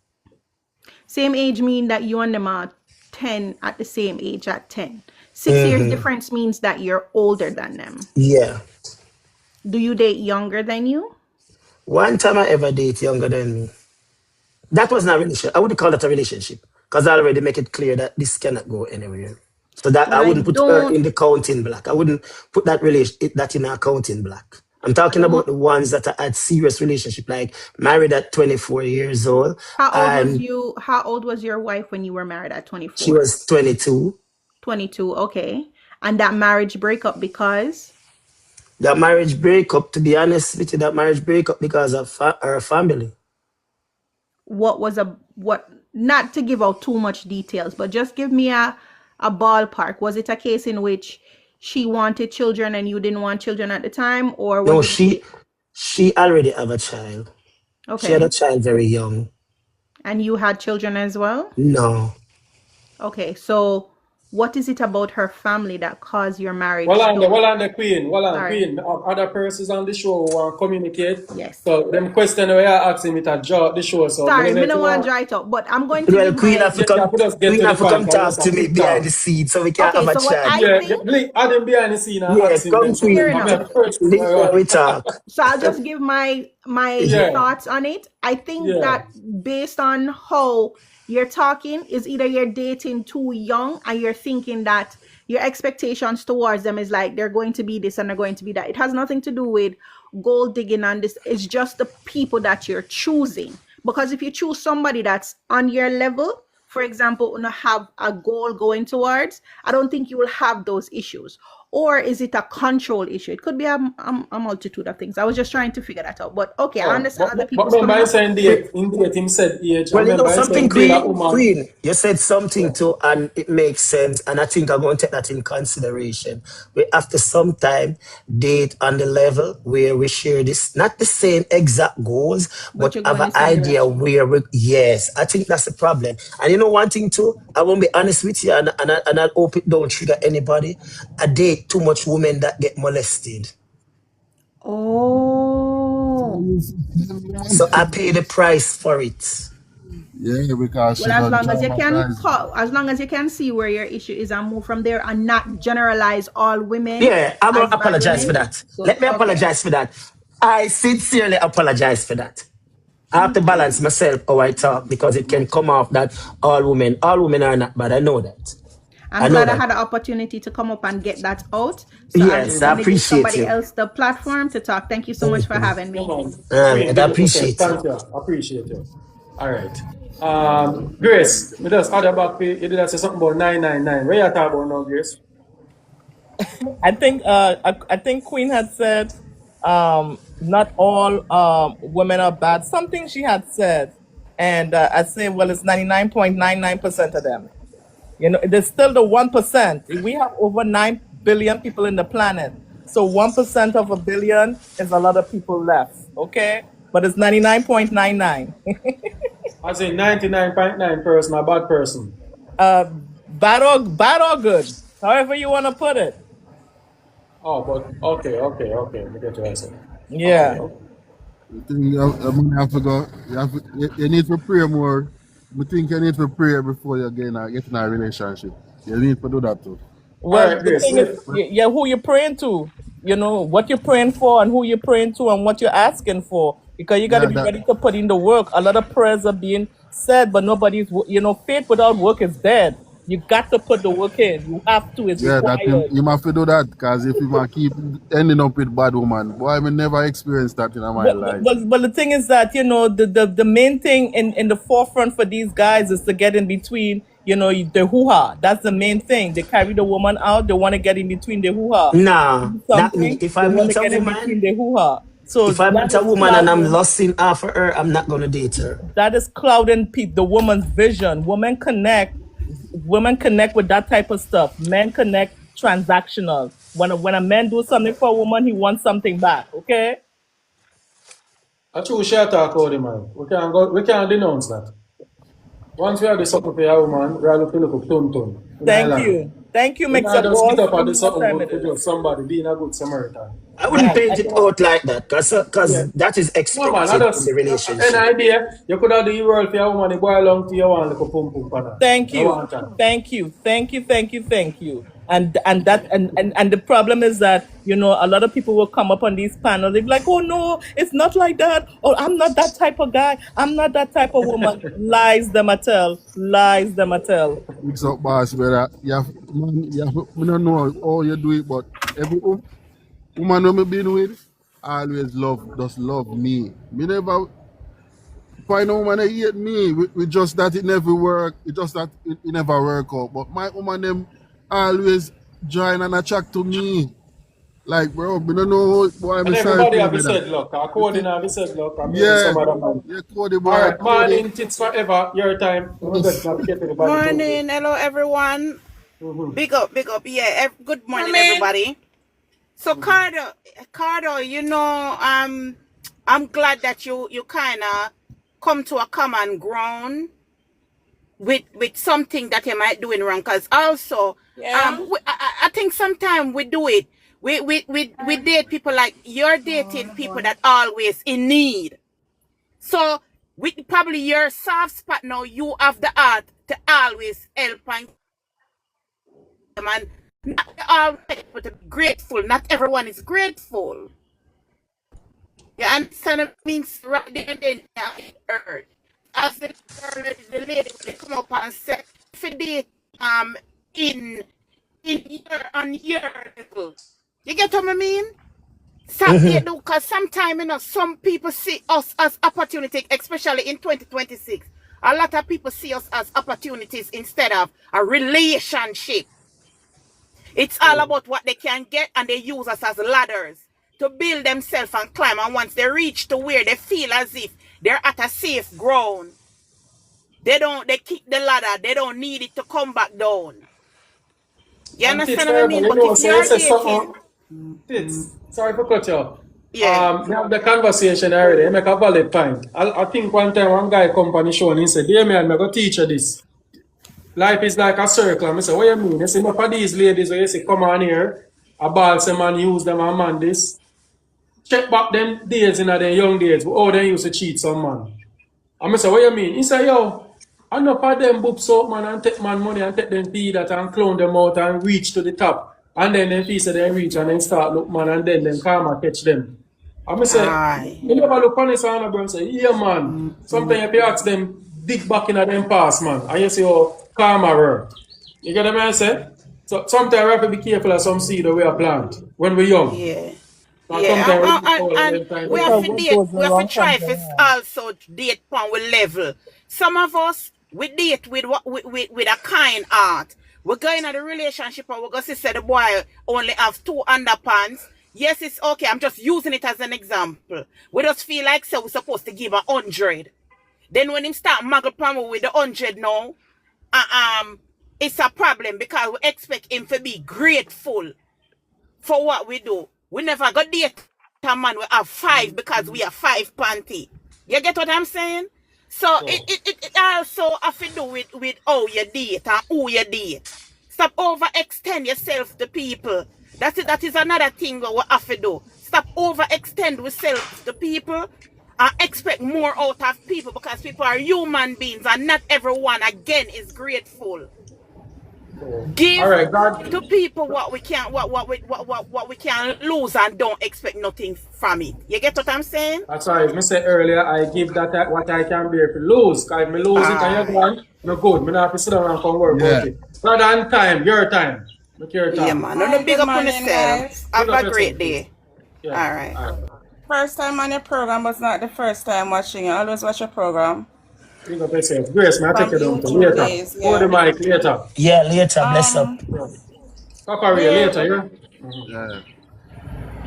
Same age mean that you and them are 10 at the same age at 10. 6 years Mm-hmm. difference means that you're older than them. Yeah. Do you date younger than you? One time I ever date younger than me. That was not a relationship. I wouldn't call that a relationship because I already make it clear that this cannot go anywhere. So that I Well, I wouldn't put her don't. in the counting block. I wouldn't put that in a counting block. I'm talking about Well, the ones that had serious relationship, like married at 24 years old, and how old was your wife when you were married at she 24? was 22. 22, okay. And that marriage breakup because That marriage breakup, to be honest with you, that marriage breakup because of her family. what not to give out too much details, but just give me a ballpark. Was it a case in which she wanted children and you didn't want children at the time, or No, was it a case? she already have a child. She had a Okay. child very young. And you had children as well? No. Okay, so what is it about her family that caused your marriage Well to? on the Queen, Sorry. Queen. Other persons on the show who want to communicate. Yes. So them question we are asking me to draw the show. So I Sorry, don't know me if no you want want. dry it up, but I'm going to Well, give my. Yeah, yeah, we just get Queen to the have to come point. I talk just a to me quick behind the talk. scene so we can Okay, have a so what chat. I Yeah, think, I them behind the scene and Yeah, asking them. come So fair Queen. I'm enough. a first. This where we talk. So I'll just give my Yeah, thoughts on it. I think yeah. that based on how you're talking is either you're dating too young and you're thinking that your expectations towards them is like they're going to be this and they're going to be that. It has nothing to do with gold digging on this. It's just the people that you're choosing. Because if you choose somebody that's on your level, for example, have a goal going towards, I don't think you will have those issues. Or is it a control issue? It could be a multitude of things. I was just trying to figure that out. But okay, I Oh, understand other but people's remember coming I up. saying date, in date him said age. I Well, you know remember I something, saying date a Queen? woman. Queen, you said something Yeah. too, and it makes sense. And I think I'm going to take that in consideration. We have to sometime date on the level where we share this, not the same exact goals, But but you're have going an the same idea direction. where we, yes, I think that's the problem. And you know one thing too, I won't be honest with you, and I hope it don't trigger anybody. I date too much women that get molested. Oh. So I pay the price for it. Yeah, because Well, she as got long as you can traumatized. call, as long as you can see where your issue is and move from there and not generalize all women Yeah, I'm gonna as bad apologize for women. that. So Let me okay. apologize for that. I sincerely apologize for that. I have to Thank balance you. myself how I talk because it can come off that all women are not bad. I know that. I'm I know glad I that. had the opportunity to come up and get that out. So I'm Yes, just I going to give appreciate somebody you. else the platform to talk. Thank you so much for having Come me. on. All right, Queen, I big up yourself. appreciate you. Thank you. Appreciate you. All right. Grace, we just other back pay. You did say something about 999. Where you talk about now, Grace? I think Queen had said not all women are bad. Something she had said, and I say, well, it's 99.99% of them. You know, there's still the 1%. We have over 9 billion people in the planet. So 1% of a billion is a lot of people left. Okay? But it's 99.99. I say 99.9 person a bad person. Bad or good. However you want to put it. Oh, but okay. We get what I say. Yeah. Okay. I think you have to go. You need to pray more. I think you need to pray before you get in a relationship. You need to do that too. All Well, right, the Grace. thing is, yeah, who you're praying to, you know, what you're praying for and who you're praying to and what you're asking for. Because you got to Yeah, be that. ready to put in the work. A lot of prayers are being said, but nobody's, you know, faith without work is dead. You got to put the work in. You have to. It's Yeah, that required. you have to do that because if you might keep ending up with bad woman, boy, I never experienced that in my life. But the thing is that, you know, the main thing in the forefront for these guys is to get in between, you know, the hoo-ha. That's the main thing. They carry the woman out. They want to get in between the hoo-ha. Nah, not me. Something, If they I want to meet a get in woman, between the hoo-ha. So if I meet a woman and I'm lusting after her, I'm not gonna date her. that is clouding the woman's vision. Women connect with that type of stuff. Men connect transactional. When a man do something for a woman, he wants something back. Okay. I true share talk about it, man. We can't denounce that. Once we have the something for your woman, we have to look up tun in Thank Ireland. you. Thank you, We Mix not Up just meet Boss. up You and do know what something time good it for is. just somebody being a good Samaritan. I wouldn't Yeah, paint it out like that Yeah. because that is No man, I expected in the just an relationship. idea. You could have the world for your woman, the boy along to you one little pum pum pana. thank I you. want that. Thank you. Thank you. Thank you. Thank you. And that and the problem is that, you know, a lot of people will come up on these panels. They'll be like, oh no, it's not like that. Or I'm not that type of guy. I'm not that type of woman. Lies them I tell. Lies them I tell. Mix up boss, brother. You have, I don't know how you do it, but every woman when me been with, always just love me. Me never find a woman that hate me. We just that it never work. It just that it never work out. But my woman them always join and attract to me. Like bro, me don't know why I'm And sorry for everybody you, have his brother. said luck. You According think, have his said luck. And maybe yeah, some other man. yeah, Cody All boy, right, Cody. morning, tits forever. Your time. I'm gonna Yes. get navigate to the body too. Morning, hello everyone. Mm-hmm. Big up, big up. Yeah, good morning, Morning. everybody. So, Cardo, you know, I'm glad that you kind of come to a common ground with something that you might doing wrong. Cause also, Yeah. I think sometimes we do it. We date people like you're dating people that always in need. So, with probably your soft spot now, you have the art to always help and not all people to be grateful. Not everyone is grateful. You understand what I mean? So right there and then it hurt. As the girl, the lady they come up and say, if you date in on your level. You get what I mean? Stop there though, because sometimes you know some people see us as opportunity, especially in 2026. A lot of people see us as opportunities instead of a relationship. It's all about what they can get, and they use us as ladders to build themselves and climb. And once they reach to where they feel as if they're at a safe ground, they kick the ladder. They don't need it to come back down. You And tits understand what I forever. mean? You But know, if say you you're say dating, something. Tits. Sorry for cut you off. yeah. We have the conversation already. I make a valid point. I think one time one guy come on the show and he said, dear man, I'm going to teach you this. Life is like a circle. And I say, what you mean? You see, enough of these ladies where you say, come on here, a ball say man use them and man this. Check back them days in their young days, oh, they used to cheat some man. And I say, what you mean? He say, yo, enough of them boops up, man, and take man money and take them feed that and clown them out and reach to the top. And then them feel say they reach and then start look, man, and then them karma catch them. And I say, Aye. you never look on this and bro and say, yeah, man. Sometimes if you ask them, dig back in them past, man, and you say, oh, karma work. You get what I say? So sometimes we have to be careful of some seed that we are plant when we're young. Yeah. And Yeah, sometimes we and, fall and, in and them time we we have Because to young. what date. goes We have to around try comes if around. also date on with level. Some of us we date with what with a kind heart. We're going in a relationship and we're going to say the boy only have 2 underpants. Yes, it's okay. I'm just using it as an example. We just feel like so we're supposed to give 100. Then when him start muggle palm with the 100 now, it's a problem because we expect him to be grateful for what we do. We never got date a man we have 5 because we are 5 panty. You get what I'm saying? So So, it also have to do with how you date and who you date. Stop overextend yourself to people. That is another thing we have to do. Stop overextend yourself to people and expect more out of people because people are human beings and not everyone again is grateful. all Give right, God. to people what we can what we can lose and don't expect nothing from it. You get what I'm saying? That's why I said earlier, I give that what I can bear to lose. Because if I lose it and you're Aye. gone, no good. I have to sit down and come work Yeah. out it. Rather than time, your time. Make your Yeah, time. man. No Hi, big good up on morning, yourself. guys. Big Have up a yourself, great please. day. Yeah. All right. All right. First time on your program, but not the first time watching you. I always watch your program Big up yourself. Grace, man, I take from you down to YouTube later. days. Hold the Yeah. mic later. Yeah, later, bless up. Um, Yeah. Papa Ray, where, later, yeah? Yeah.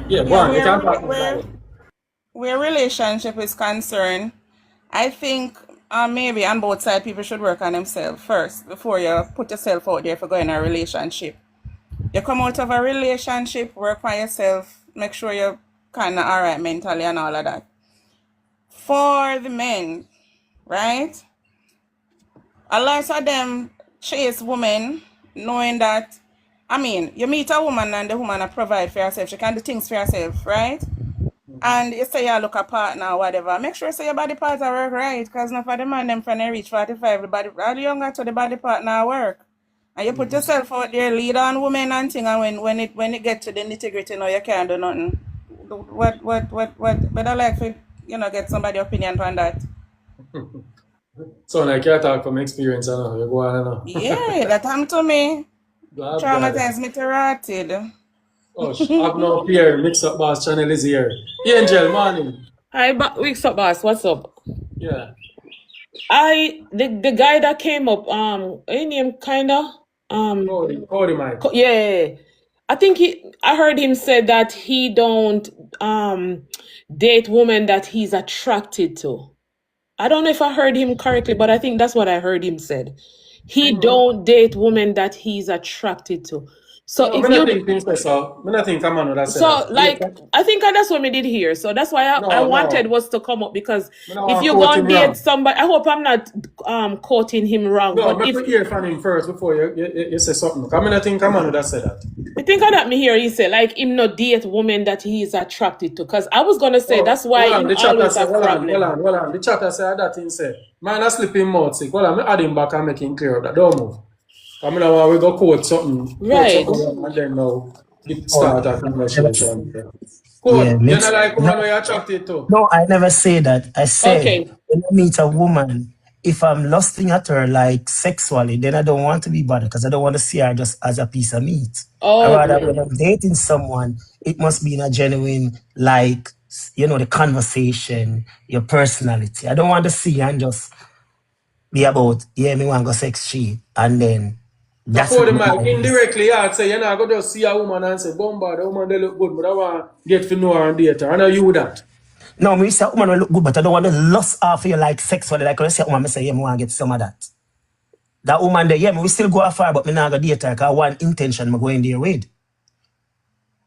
Yeah, go yeah, on. You can talk now, darling. where relationship is concerned, I think maybe on both sides people should work on themselves first before you put yourself out there for going in a relationship. You come out of a relationship, work on yourself, make sure you're kind of all right mentally and all of that. For the men, right? A lot of them chase women knowing that I mean, you meet a woman and the woman provide for herself. She can do things for herself, right? And you say you look a partner or whatever. Make sure say your body parts are work right. Because not for the man them when they reach 45, everybody all younger to the body partner work. And you put yourself out there, lead on women and thing, and when it get to the nitty-gritty, you can't do nothing. What better like for get somebody opinion on that. So like you talk from experience, I know. You go on, I know. Yeah, that happened to me. God, Traumatized me to rotted. Oh, have no fear. MIXUP Boss channel is here. Angel, morning. Hi, MIXUP Boss. What's up? Yeah. The guy that came up, his name kinda Cody Mike. Yeah. I think I heard him say that he don't date women that he's attracted to. I don't know if I heard him correctly, but I think that's what I heard him said. He don't date women that he's attracted to. So No, if I you think so. I think I'm on that. so like I think that's what we did here. So that's why I wanted was to come up because if you go and date somebody, I hope I'm not quoting him wrong. No, but if you hear from him first before you say something. I mean, I think I'm on that said that. I think I that me hear he say like him not date women that he is attracted to. Because I was gonna say that's why him always have problem. Hold on. The chatter say that thing say. Man, I slip him mouth sick. Well, I'm add him back and make him clear up that. Don't move. I mean, we go quote something. Right. And then now start a conversation. Yeah, You're not like woman where you're attracted to. No, I never say that. I say when I meet a woman, if I'm lusting at her like sexually, then I don't want to be bothered because I don't want to see her just as a piece of meat. I rather when I'm dating someone, it must be in a genuine, like, the conversation, your personality. I don't want to see her and just be about, me want to go sex she, and then that's Before the man indirectly, I'd say, you're not going to just see a woman and say, Bomba, the woman, they look good, but I want to get to know her and date her. I know you would that. No, me say a woman will look good, but I don't want to lust after you like sexually. Like when I say a woman, I say, I want to get some of that. That woman there, we still go afar, but me not go date her because one intention, I go in there with.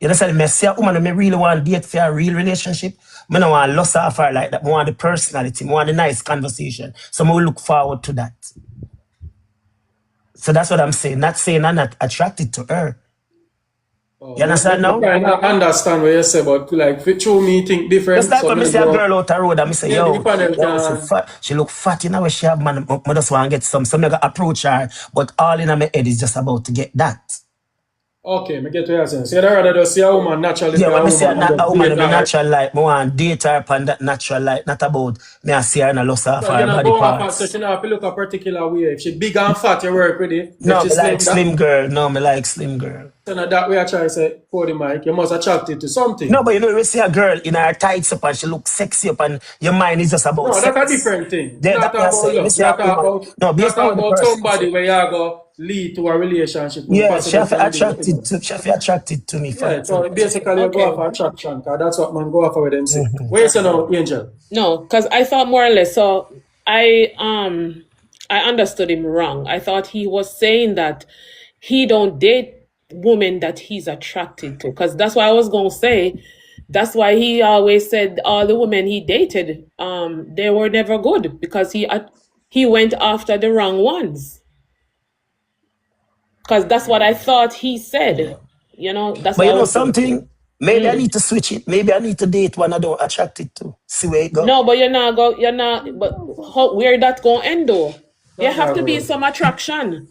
You understand? Me say a woman, I really want to date for a real relationship. I don't want to lust after her like that. I want the personality, I want the nice conversation. So I will look forward to that. So that's what I'm saying. Not saying I'm not attracted to her. You understand now? I understand what you say, but like, for me, think different. Just like when I see a girl out the road and I say, she look fat, where she have man, I just want to get some. So I go approach her, but all in my head is just about to get that. Okay, I get what you're saying. So you'd rather just see a woman naturally. Yeah, when I see a woman in a natural light, I want to date her upon that natural light, not about me I see her in a loss of her body parts. So she not have to look a particular way. If she big and fat, you work with it. No, I like slim girl. No, I like slim girl. So now that way I try to say, for the mic, you must attract it to something. No, but you see a girl in her tights up and she looks sexy up and your mind is just about sex. No, that's a different thing. Not about somebody where you go lead to a relationship. Yeah, she have attracted to me. Yeah, so basically you go for attraction, because that's what man go for with them say. Where is now, Angel? No, because I thought more or less, so I understood him wrong. I thought he was saying that he don't date women that he's attracted to, because that's what I was gonna say. That's why he always said all the women he dated, they were never good because he went after the wrong ones. Because that's what I thought he said. That's. But something. Maybe I need to switch it. Maybe I need to date one I don't attracted to. See where it goes. No, but you're not. But where that gonna end though? There have to be some attraction.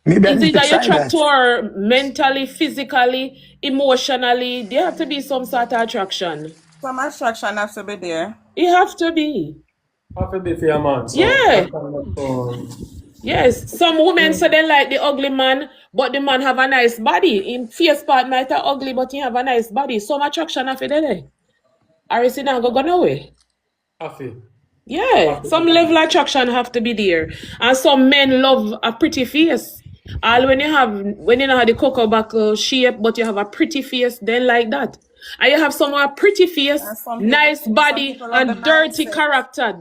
Maybe I need to Either try you attract that. to her mentally, physically, emotionally. There have to be some sort of attraction. Some attraction has to be there. It have to be. Have to be for your man. So yeah. Yes. Some women say they like the ugly man, but the man have a nice body. In face part might be ugly, but he have a nice body. Some attraction have to there. Or is it not go away? Yeah, some level of attraction have to be there. And some men love a pretty face. All when you know have the cocoa buckle shape, but you have a pretty face, then like that. And you have some a pretty face, nice body, and dirty character.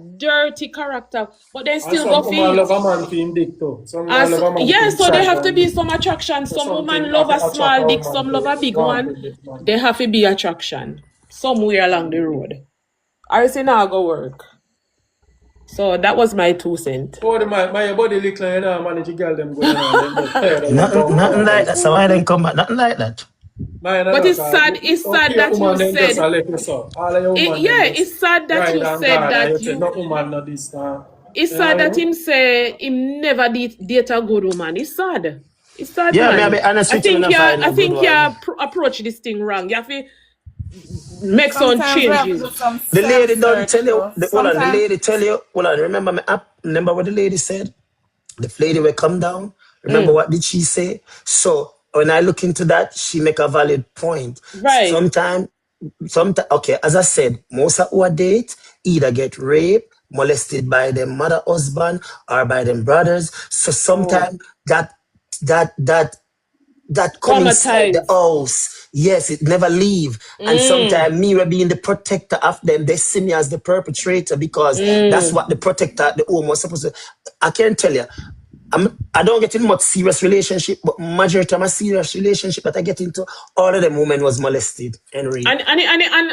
But they still go feel. Some love a man being dick too. So there have to be some attraction. Some women love a small dick, some love a big one. There have to be attraction somewhere along the road. Or is it not go work? So that was my 2 cents. Oh, my body look like, you know, manage to girl them good, you know, them just tired of them Nothing, down nothing talk like and that. So stuff. why then come back? Nothing like that. Man, I But know, it's sad. It's sad okay, that you woman, them just a said. let you so. All of your woman, them just It's sad that ride you on said God, and you that say, you. no woman, not this, It's you know sad what I that mean? him say him never date a good woman. It's sad. It's sad, Yeah, may I man. be honest I with you, think when I yeah. find I a good think one. yeah. Approach this thing wrong. You have to make some Sometimes we have to changes. do some The lady don't tell self-search you. though. Hold on, the Sometimes lady tell you. Hold on, remember what the lady said? The lady will come down. Remember Mm, what did she say? So when I look into that, she make a valid point. right. Sometimes, okay, as I said, most of our date either get raped, molested by their mother, husband, or by them brothers. So Oh, sometimes that come inside the traumatized. house. Yes, it never leave. And Mm, sometimes me will being the protector of them. They see me as the perpetrator because that's mm. what the protector, the home was supposed to. I can tell you, I don't get in much serious relationship, but majority of my serious relationship that I get into, all of them women was molested and raped.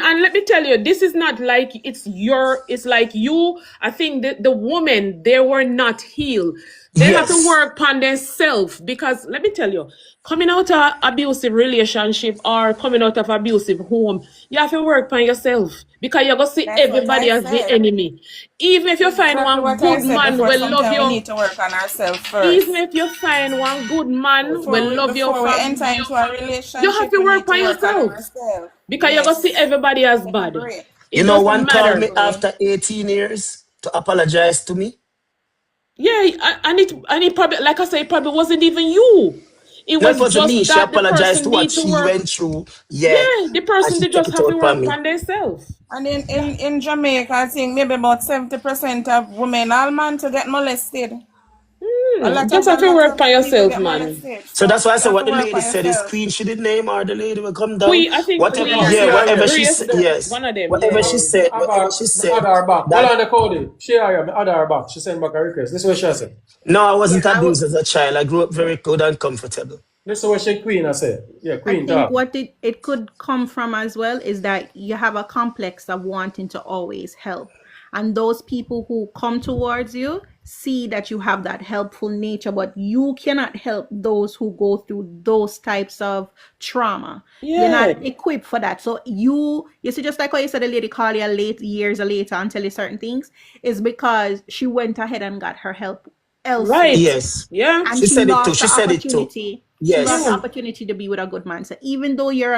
And let me tell you, this is not like it's like you. I think that the women, they were not healed. They have to Yes. work on themselves because let me tell you, coming out of abusive relationship or coming out of abusive home, you have to work on yourself because you're gonna see that's what everybody I as the said. enemy. Even if you find Exactly one what I good said man before. will love Sometimes we you, need to work on ourselves even first. if you find one good man will love your Before we enter family, into a you have relationship, to we work need to on work on yourself ourselves. because you're gonna see Yes. everybody as I bad. agree. It You know, doesn't one called matter. me Agree. after 18 years to apologize to me. Yeah, and it probably, like I said, it probably wasn't even you. It That was wasn't just me. She that the apologized person to what need to she work. went through. Yeah. Yeah, the And person she they took just it have to out on work me. on themselves. And in Jamaica, I think maybe about 70% of women, all man to get molested. Just A have to lot work of on people yourself, get man. molested. So that's So why I you said have what to the work lady on said is yourself. Queen. She didn't name her. The lady will come down. I think Whatever, Come on, Queen yeah, share whatever here. she Grace, said, yes. one of them, Whatever yeah. she said, whatever Abar, she add said, her back. Hold that on, the Cody. Share here, add her back. She sent back a request. This is what she said. no, I Yeah, wasn't abused as a child. I grew up very good and comfortable. This is what she Queen I said. Yeah, I Queen think talk. what it could come from as well is that you have a complex of wanting to always help. And those people who come towards you see that you have that helpful nature, but you cannot help those who go through those types of trauma. You're Yeah, not equipped for that. So you see, just like how you said, a lady call you late years later and tell you certain things, is because she went ahead and got her help elsewhere, right. Yes. Yeah, and She she said it too. lost She the said it too. opportunity. She lost the Yes. yeah. opportunity to be with a good man. So even though you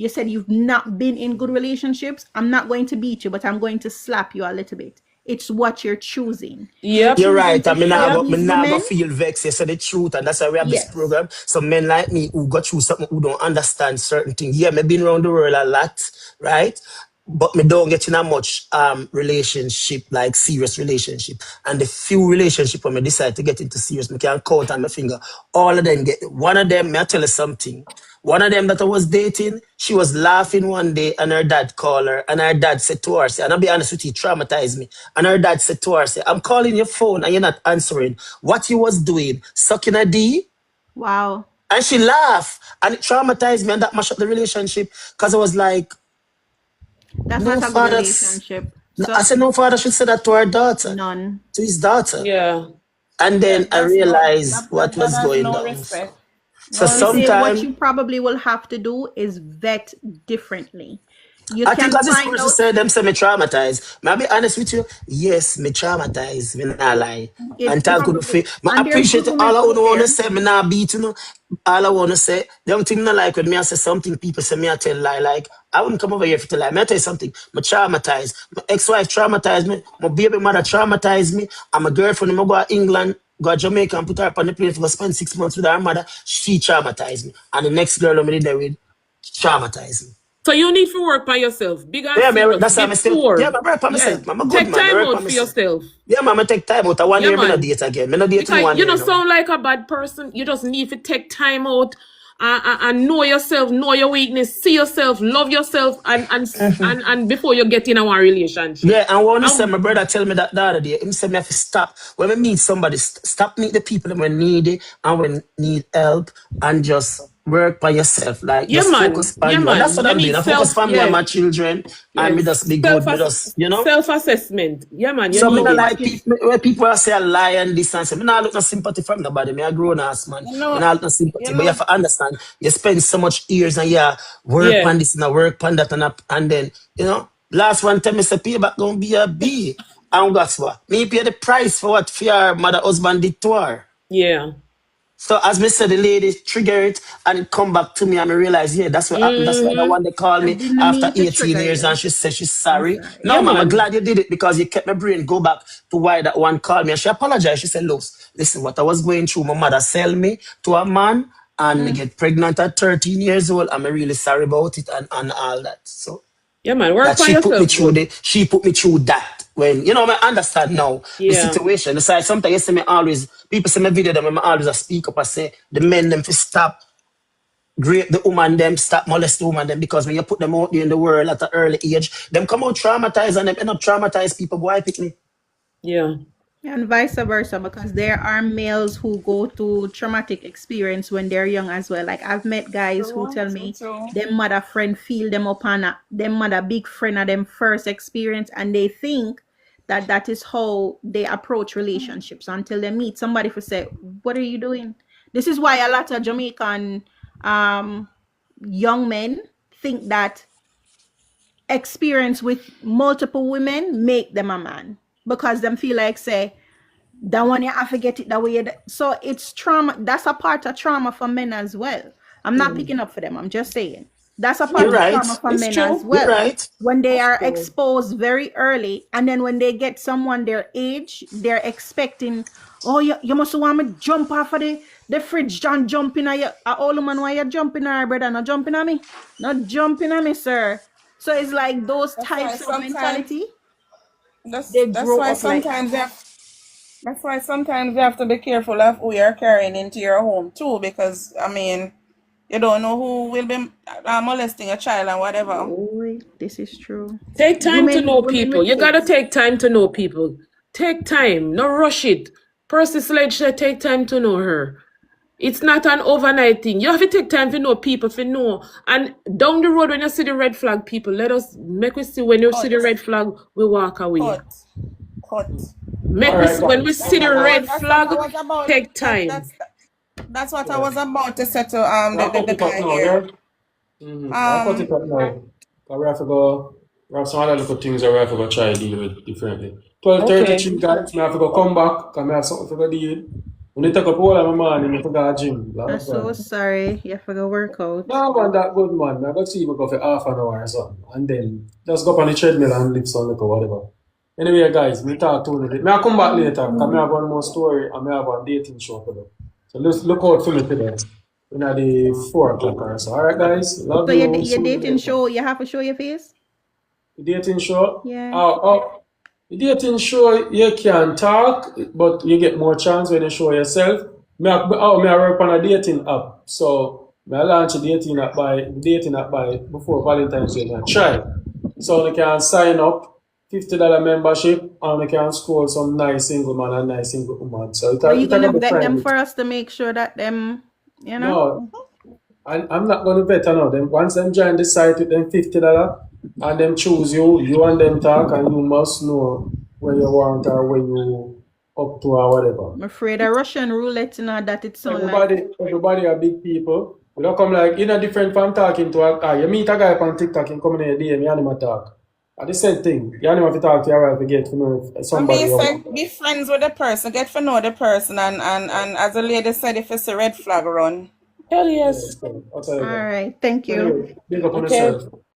said you've not been in good relationships, I'm not going to beat you, but I'm going to slap you a little bit. It's what you're choosing. You're Yep, You're choosing right. to help yep. Me these nah go women. feel vexed. You said the truth, and that's why we have this Yes. program. So men like me who go through something who don't understand certain things. Yeah, me been around the world a lot, right? But me don't get in a much relationship, like serious relationship. And the few relationship when me decide to get into serious, me can count on my finger. All of them get one of them, may I tell you something. One of them that I was dating, she was laughing one day and her dad called her and her dad said to her, say, and I'll be honest with you, it traumatized me. And her dad said to her, say, I'm calling your phone and you're not answering. What you was doing? Sucking a D? Wow. And she laughed and it traumatized me and that mashed up the relationship because I was like, That's no not a good fathers. relationship. I So said no father should say that to her daughter, none. to his daughter. Yeah. And Yeah, then I realized what that was has going no down. respect. So No You see, respect. what sometimes you probably will have to do is vet differently. You I think can as this find person out said, them say me traumatized. May I be honest with you? Yes, me traumatized. Me not lie. And it thank you probably, for me and there's appreciate good it. women All I out want to there. say, me not beat you know. All I want to say, the only thing me not like when me I say something, people say me I tell lie. Like I wouldn't come over here for to lie. Me I tell you something. Me traumatized. My ex-wife traumatized me. My baby mother traumatized me. And my girlfriend, me go to England, go to Jamaica and put her up on the plane for go spend 6 months with her mother. She traumatized me. And the next girl I'm there with traumatized me. So you need to work by yourself, big and Yeah, man, serious, that's how I still. Yeah, before. I work for Yeah. myself. I'm a good Take man. I time work out for for myself. yourself. Yeah, man, I take time out. 1 Yeah, year, me not man. date again. Me not date in Because 1 you year don't now. sound like a bad person. You just need to take time out and know yourself, know your weakness, see yourself, love yourself, and before you get in a one relationship. Yeah, and what I say, And my brother tell me that the other day. He said me have to stop. When I meet somebody, stop meet the people that when need it and when need help and just work by yourself. Like Yeah, just man. focus Yeah, on you. And that's man. what You I'm doing. need I focus self. on me and Yeah. my children and me just Yes. be good. Me just, you know. Self assessment. Yeah, man. You So me need not it. like people where people are say a lie and this and say me not look no sympathy from nobody. Me a grown ass man. You Me know, not look no you sympathy. But you know, have to understand, you spend so much years and yeah, work Yeah. on this and a work on that and then, you know, last one time me say payback gonna be a B. And guess what? Me pay the price for what for your mother husband did to her. Yeah. So as me said, the lady trigger it and it come back to me and I realize, yeah, that's what happened. That's why the Mm-hmm. one they called I me didn't after mean to 18 trigger years you. and she said she's I'm sorry. Yeah, No, sorry. ma'am, I'm man. glad you did it because you kept my brain go back to why that one called me. And she apologized. She said, look, listen, what I was going through, my mother sell me to a man and me get pregnant at 13 years old. I'm really sorry about it and all that. So Yeah, man. Work that on yourself, good. she put me through that when you know I understand now the Yeah. situation. It's like sometimes you see me always people see my video them and I always speak up and say the men them to stop great the woman them stop molest the woman them because when you put them out there in the world at an early age them come out traumatized and them end up traumatized people boy pick me. Yeah. And vice versa, because there are males who go through traumatic experience when they're young as well. Like I've met guys who true, tell true, me true. them mother friend feel them upon them mother big friend of them first experience, and they think that that is how they approach relationships until they meet somebody who say, "What are you doing?" This is why a lot of Jamaican um, young men think that experience with multiple women make them a man because them feel like say that one you have to get it that way. So it's trauma. That's a part of trauma for men as well. I'm not picking up for them. I'm just saying that's a You're part of right. trauma for It's men as true. You're well. right. When they That's are true. exposed very early, and then when they get someone their age, they're expecting, oh, you must want me jump off of the fridge and jump in a old man why you jumping on her brother, not jumping on me. Not jumping on me, sir. So it's like those That's why types of sometimes mentality, that's they that's grow why up like that. sometimes you have that's why sometimes you have to be careful of who you're carrying into your home too, because I mean, you don't know who will be molesting a child and whatever. Boy, this is true. Take time to know Women people. with You gotta kids. take time to know people. Take time. No rush it. Percy Sledge said take time to know her. It's not an overnight thing. You have to take time to know people, to know. And down the road, when you see the red flag, people, let us make we see when you see Cut, the red flag, we walk away. cut, cut. All Make we right, see, when we guys. see the red That's what flag, I was about. take time. That's what I Yeah. was about to say to I'll cut the it up guy now, yeah? here. I'll cut it Um, up now. 'Cause we have to go, we have some other little things that we have to go try deal with differently. Okay. 12:33, guys, I have to go come back, because I have something to go deal. When you take up all of my morning, I have to go to the gym. I'm Lord so God. sorry. You have to go work out. No, man, that good, man. I got to see you go for half an hour or something. And then just go up on the treadmill and lift some little whatever. Anyway, guys, me talk to you. May I come back later? Because I have one more story and I have one dating show for them. So let's look out for me today. In at the 4 o'clock or so. Alright, guys. Love So you. your See you dating later. show, you have to show your face? The dating show? Yeah. The dating show, you can talk, but you get more chance when you show yourself. Me I work on a dating app. So, I launch a dating app by before Valentine's Day. I try. So, you can sign up, $50 membership, and you can score some nice single man and nice single woman. So, Are you it a gonna be vet them private. for us to make sure that them, you know? No, I'm not going to bet on know them. Once them join the site with them $50 and them choose you, you and them talk, and you must know where you want or where you up to or whatever. I'm afraid a Russian roulette, you know, that it sound like. Everybody are big people. We don't come like, you know, different from talking to a guy. You meet a guy on TikTok and come in the DM, you and him talk. At the same thing. You and him have to talk to your wife to get to know if and somebody you want. be friends with the person, get to know the person, and as the lady said, if it's a red flag run. Hell Yeah, yes. so, I'll tell you All that. right. Thank you. Anyway, big up on Okay. yourself.